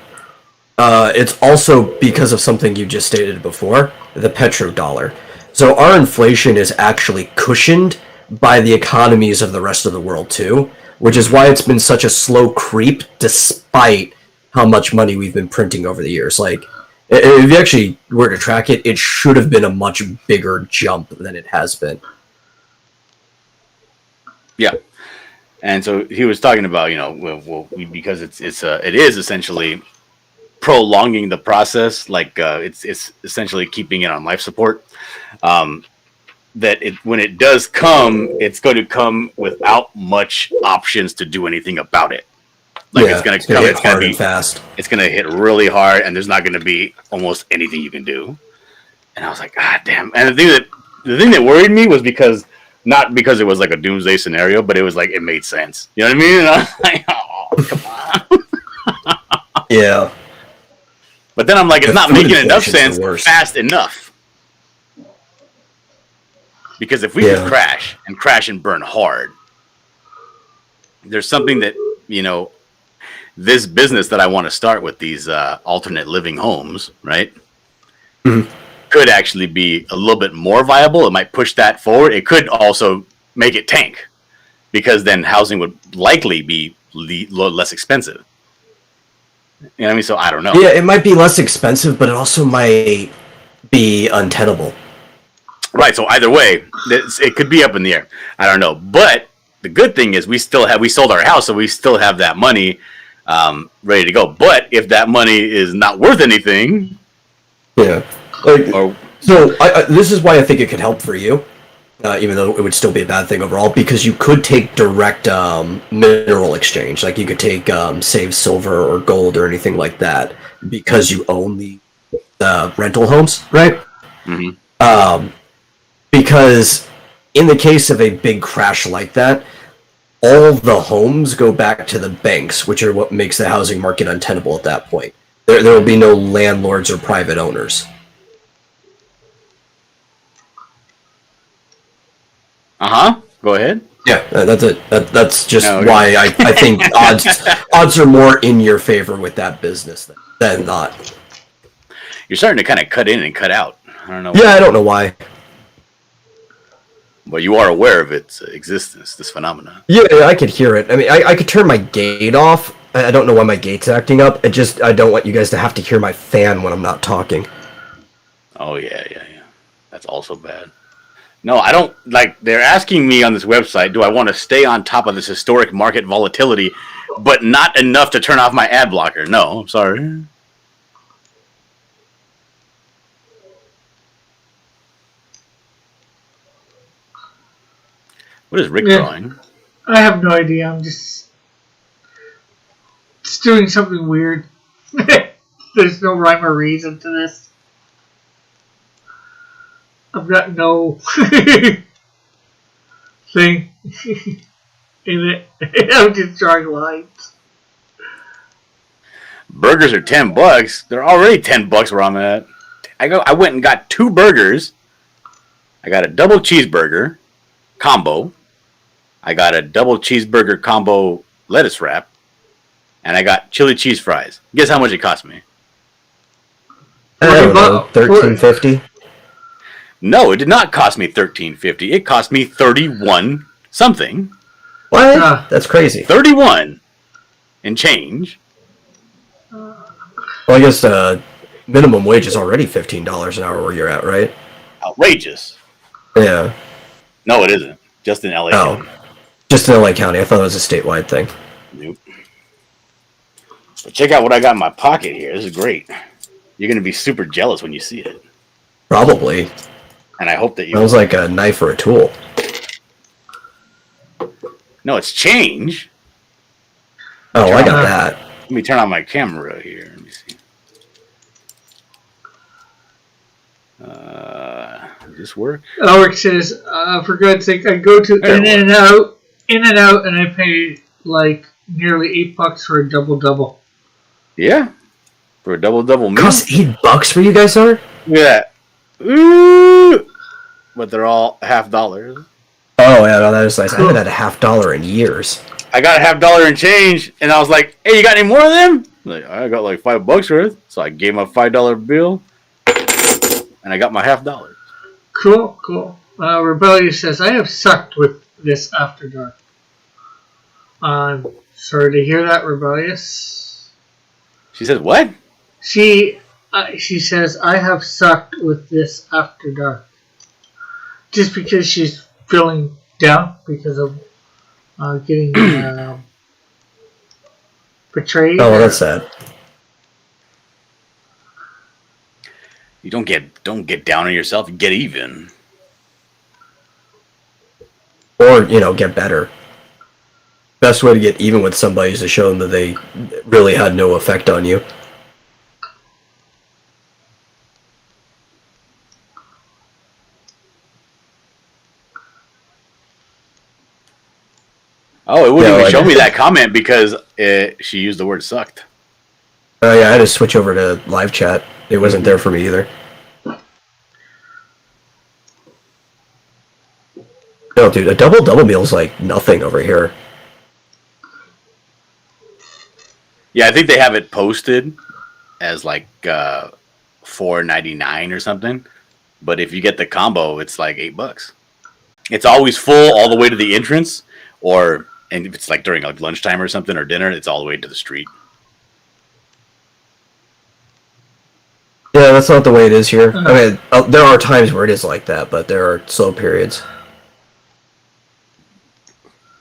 It's also because of something you just stated before, the petrodollar. So our inflation is actually cushioned by the economies of the rest of the world too, which is why it's been such a slow creep despite how much money we've been printing over the years. Like, if you actually were to track it, it should have been a much bigger jump than it has been. Yeah. And so he was talking about, because it is essentially prolonging the process, like it's essentially keeping it on life support. That when it does come, it's going to come without much options to do anything about it. Like it's going to come, it's going to be fast. It's going to hit really hard, and there's not going to be almost anything you can do. And I was like, God damn! And the thing that worried me was not because it was like a doomsday scenario, but it was like it made sense. You know what I mean? And I was like, oh, come on. Yeah. But then I'm like, it's not making enough sense fast enough. Because if we could crash and burn hard, there's something that, this business that I want to start with these alternate living homes, right? Mm-hmm. Could actually be a little bit more viable. It might push that forward. It could also make it tank, because then housing would likely be less expensive. You know what I mean? So I don't know. Yeah, it might be less expensive, but it also might be untenable. Right. So either way, it could be up in the air. I don't know. But the good thing is we sold our house, so we still have that money ready to go. But if that money is not worth anything, Yeah. So this is why I think it could help for you, even though it would still be a bad thing overall, because you could take direct mineral exchange. Like you could take save silver or gold or anything like that because you own the rental homes, right? Mhm. Because in the case of a big crash like that, all the homes go back to the banks, which are what makes the housing market untenable at that point. There will be no landlords or private owners. Go ahead. Yeah, that's it. That's just No, why I think odds are more in your favor with that business than not. You're starting to kind of cut in and cut out. I don't know. Yeah, I don't know why. But you are aware of its existence, this phenomenon. Yeah, I could hear it. I mean, I could turn my gate off. I don't know why my gate's acting up. I don't want you guys to have to hear my fan when I'm not talking. Oh, yeah. That's also bad. No, I don't, they're asking me on this website, do I want to stay on top of this historic market volatility, but not enough to turn off my ad blocker? No, I'm sorry. What is Rick drawing? I have no idea. I'm just doing something weird. There's no rhyme or reason to this. I've got no thing in it. I'm just drawing lines. Burgers are $10. They're already $10 where I'm at. I went and got 2 burgers. I got a double cheeseburger combo. I got a double cheeseburger combo lettuce wrap. And I got chili cheese fries. Guess how much it cost me? I don't know, $13.50. No, it did not cost me $13.50. It cost me 31 something. What? That's crazy. 31 and change. Well, I guess minimum wage is already $15 an hour where you're at, right? Outrageous. Yeah. No, it isn't. Just in LA. Oh, County. just in LA County. I thought it was a statewide thing. Nope. So check out what I got in my pocket here. This is great. You're going to be super jealous when you see it. Probably. And I hope that you... Smells like a knife or a tool. No, it's change. Oh, I got that. Let me turn on my camera here. Let me see. Does this work? Alric says, for God's sake, I go to In and Out, and I pay like nearly $8 for a double. Yeah. For a double meal. Costs $8 for you guys, are? Yeah. Ooh. But they're all $half. Oh, yeah, no, that is nice. I haven't had a $half in years. I got a $half and change, and I was like, "Hey, you got any more of them?" Like, I got like $5 worth, so I gave him a $5 bill, and I got my $half. Cool. Rebellious says, I have sucked with this after dark. I'm sorry to hear that, Rebellious. She says, "What?" She says, I have sucked with this after dark. Just because she's feeling down because of getting betrayed. Oh, well, that's sad. You don't get down on yourself. You get even. Or, get better. Best way to get even with somebody is to show them that they really had no effect on you. Oh, it wouldn't even show me that comment because she used the word "sucked." Oh, yeah, I had to switch over to live chat. It wasn't there for me either. No, dude, a double meal is like nothing over here. Yeah, I think they have it posted as like $4.99 or something. But if you get the combo, it's like $8. It's always full all the way to the entrance, and if it's like during like lunchtime or something or dinner, it's all the way to the street. Yeah, that's not the way it is here. I mean, there are times where it is like that, but there are slow periods.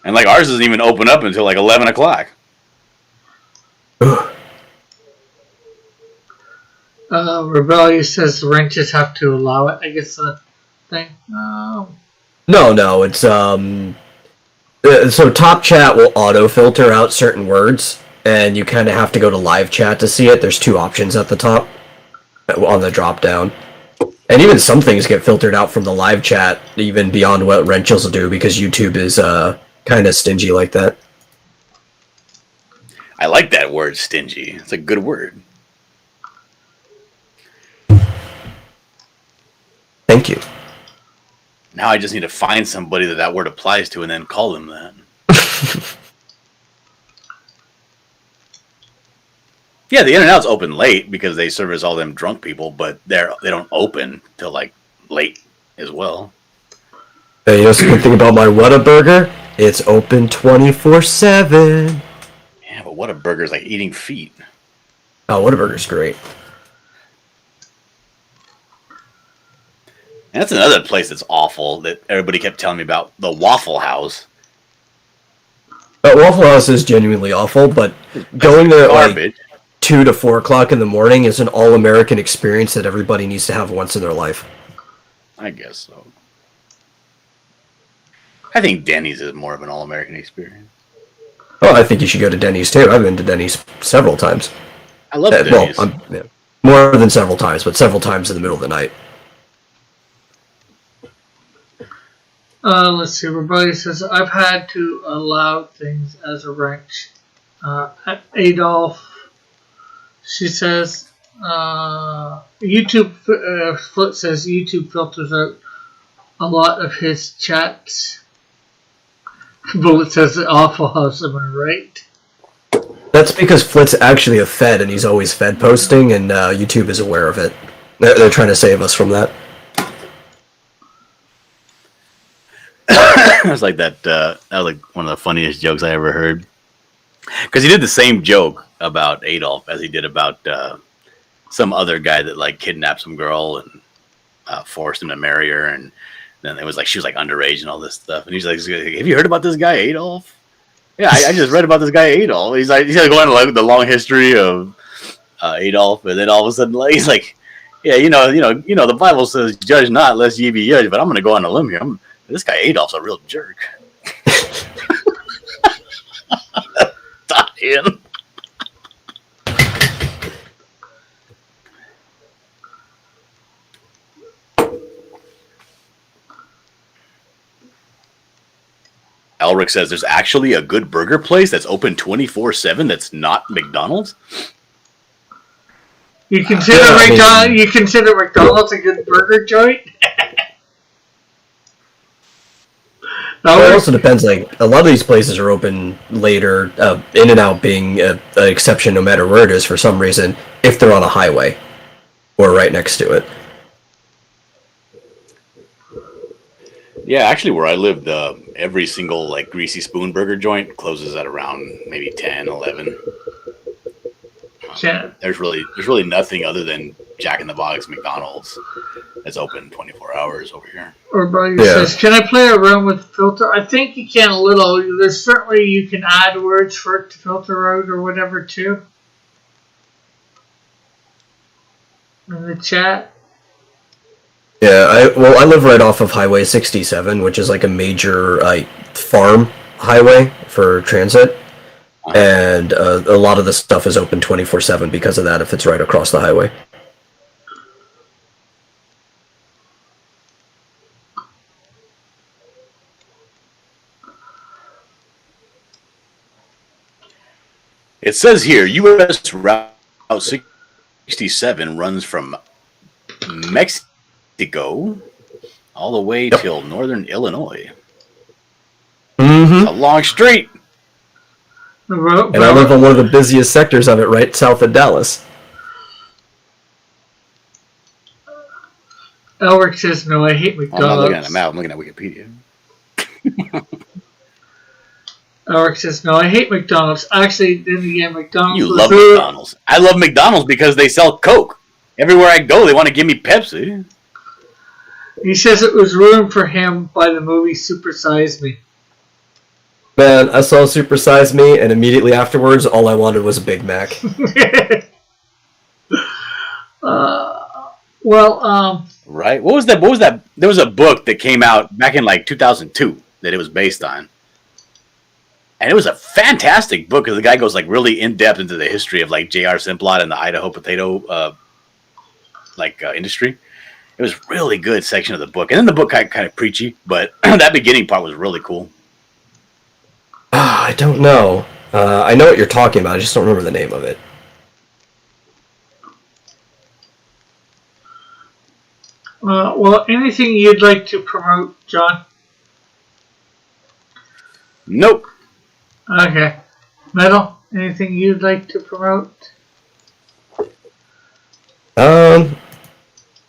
And like ours doesn't even open up until like 11 o'clock. Rebellious says the ranchers have to allow it. I guess the thing. No, it's so Top Chat will auto filter out certain words, and you kind of have to go to live chat to see it. There's 2 options at the top on the drop down, and even some things get filtered out from the live chat, even beyond what Rentals will do, because YouTube is kind of stingy like that. I like that word, stingy. It's a good word. Thank you. Now I just need to find somebody that word applies to and then call them that. Yeah, the internet's open late because they service all them drunk people, but they don't open till like late as well. Hey, you know the good thing about my Whataburger? It's open 24/7. Yeah, but Whataburger's like eating feet. Oh, Whataburger's great. And that's another place that's awful that everybody kept telling me about, the Waffle House. Waffle House is genuinely awful, but going there at Garbage. like 2 to 4 o'clock in the morning is an all-American experience that everybody needs to have once in their life. I guess so. I think Denny's is more of an all-American experience. Oh, I think you should go to Denny's too. I've been to Denny's several times. I love Denny's. Well, more than several times, but several times in the middle of the night. Let's see. Rebellion says I've had to allow things as a wrench. Adolf. She says YouTube. Foot says YouTube filters out a lot of his chats. Bullet says Awful House. Am I right? That's because Flit's actually a Fed, and he's always Fed posting, and YouTube is aware of it. They're trying to save us from that. It was like that. That was like one of the funniest jokes I ever heard. Because he did the same joke about Adolf as he did about some other guy that like kidnapped some girl and forced him to marry her, and then it was like she was like underage and all this stuff. And he's like, "Have you heard about this guy Adolf?" Yeah, I just read about this guy Adolf. He's like going to like the long history of Adolf, and then all of a sudden like, he's like, "Yeah, you know, the Bible says, judge not lest ye be judged." But I'm going to go on a limb here. This guy Adolf's a real jerk. Dying. Elric says there's actually a good burger place that's open 24/7 that's not McDonald's. You consider McDonald's? You consider McDonald's a good burger joint? Well, it also depends. Like a lot of these places are open later. In-N-Out being an exception, no matter where it is, for some reason, if they're on a highway or right next to it. Yeah, actually, where I lived, every single like Greasy Spoon burger joint closes at around maybe 10, 11. Yeah. There's really nothing other than Jack in the Box, McDonald's that's open 24 hours over here. Or Brian says, can I play around with filter? I think you can a little. There's certainly you can add words for it to filter out or whatever too. In the chat. Yeah, I live right off of Highway 67, which is like a major farm highway for transit. And a lot of the stuff is open 24/7 because of that if it's right across the highway. It says here, U.S. Route 67 runs from Mexico all the way till northern Illinois. Mm-hmm. It's a long street. And I live on one of the busiest sectors of it, right south of Dallas. Elric says, no, I hate McDonald's. I'm not looking at a map, I'm looking at Wikipedia. Elric says, no, I hate McDonald's. Actually, then again, McDonald's. You love McDonald's. I love McDonald's because they sell Coke. Everywhere I go, they want to give me Pepsi. He says it was ruined for him by the movie Super Size Me. Man, I saw Super Size Me, and immediately afterwards, all I wanted was a Big Mac. Right? What was that? There was a book that came out back in like 2002 that it was based on. And it was a fantastic book because the guy goes like really in depth into the history of like J.R. Simplot and the Idaho potato industry. It was really good section of the book. And then the book got kind of preachy, but that beginning part was really cool. I don't know. I know what you're talking about. I just don't remember the name of it. Anything you'd like to promote, John? Nope. Okay. Metal, anything you'd like to promote?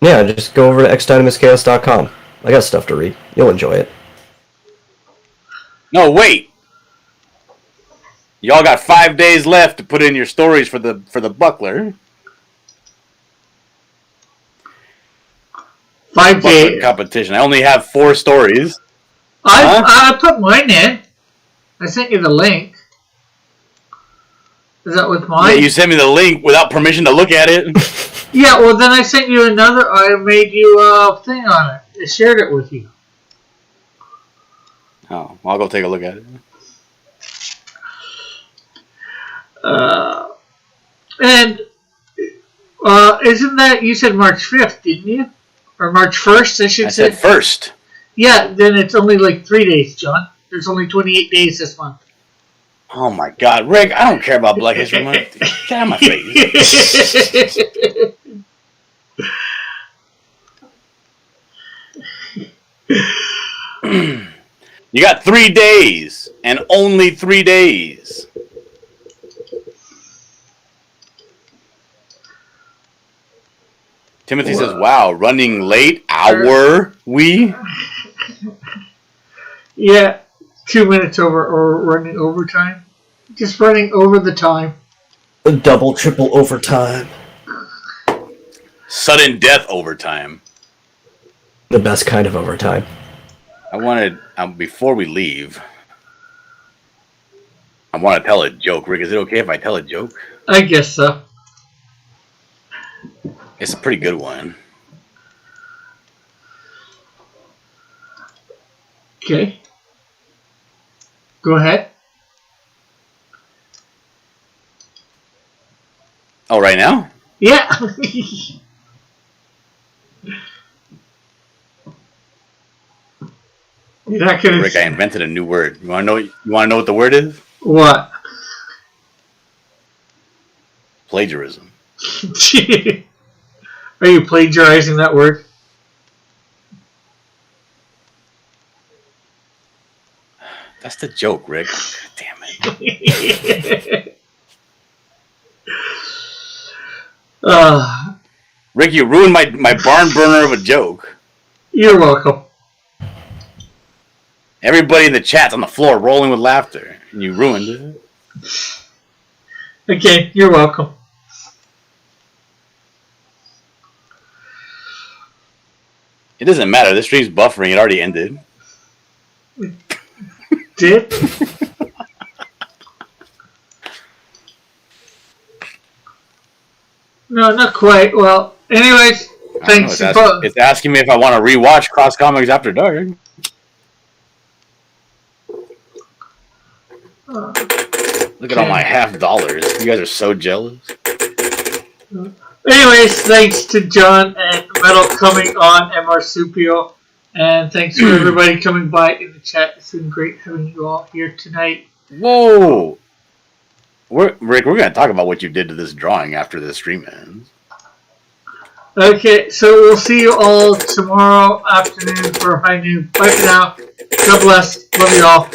Yeah, just go over to xdynamuschaos.com. I got stuff to read. You'll enjoy it. No, wait. Y'all got 5 days left to put in your stories for the buckler. 5 days. Competition. I only have 4 stories. I put mine in. I sent you the link. Is that with mine? Yeah, you sent me the link without permission to look at it. Yeah, well then I sent you another. I made you a thing on it. I shared it with you. Oh, well, I'll go take a look at it. Isn't that, you said March 5th, didn't you? Or March 1st, I should say? I said 1st. Yeah, then it's only like 3 days, John. There's only 28 days this month. Oh my God, Rick! I don't care about Black History Month. Get out of my face. You got 3 days, and only 3 days. Timothy says, "Wow, running late. We." Yeah, 2 minutes over or running overtime. Just running over the time. Double, triple overtime. Sudden death overtime. The best kind of overtime. I wanted, before we leave, I want to tell a joke. Rick, is it okay if I tell a joke? I guess so. It's a pretty good one. Okay. Go ahead. Oh, right now? Yeah. You're not gonna... Rick, I invented a new word. You want to know what the word is? What? Plagiarism. Are you plagiarizing that word? That's the joke, Rick. God damn it. Rick, you ruined my barn burner of a joke. You're welcome. Everybody in the chat's on the floor rolling with laughter, and you ruined it. Okay, you're welcome. It doesn't matter. This stream's buffering. It already ended. Did? No, not quite. Well, anyways, thanks. It's asking me if I want to rewatch Cross Comics After Dark. Look at all my $50. You guys are so jealous. Anyways, thanks to John and Metal coming on, and Marsupio. And thanks for everybody coming by in the chat. It's been great having you all here tonight. Whoa! Rick, we're going to talk about what you did to this drawing after the stream ends. Okay, so we'll see you all tomorrow afternoon for high noon. Bye for now. God bless. Love you all.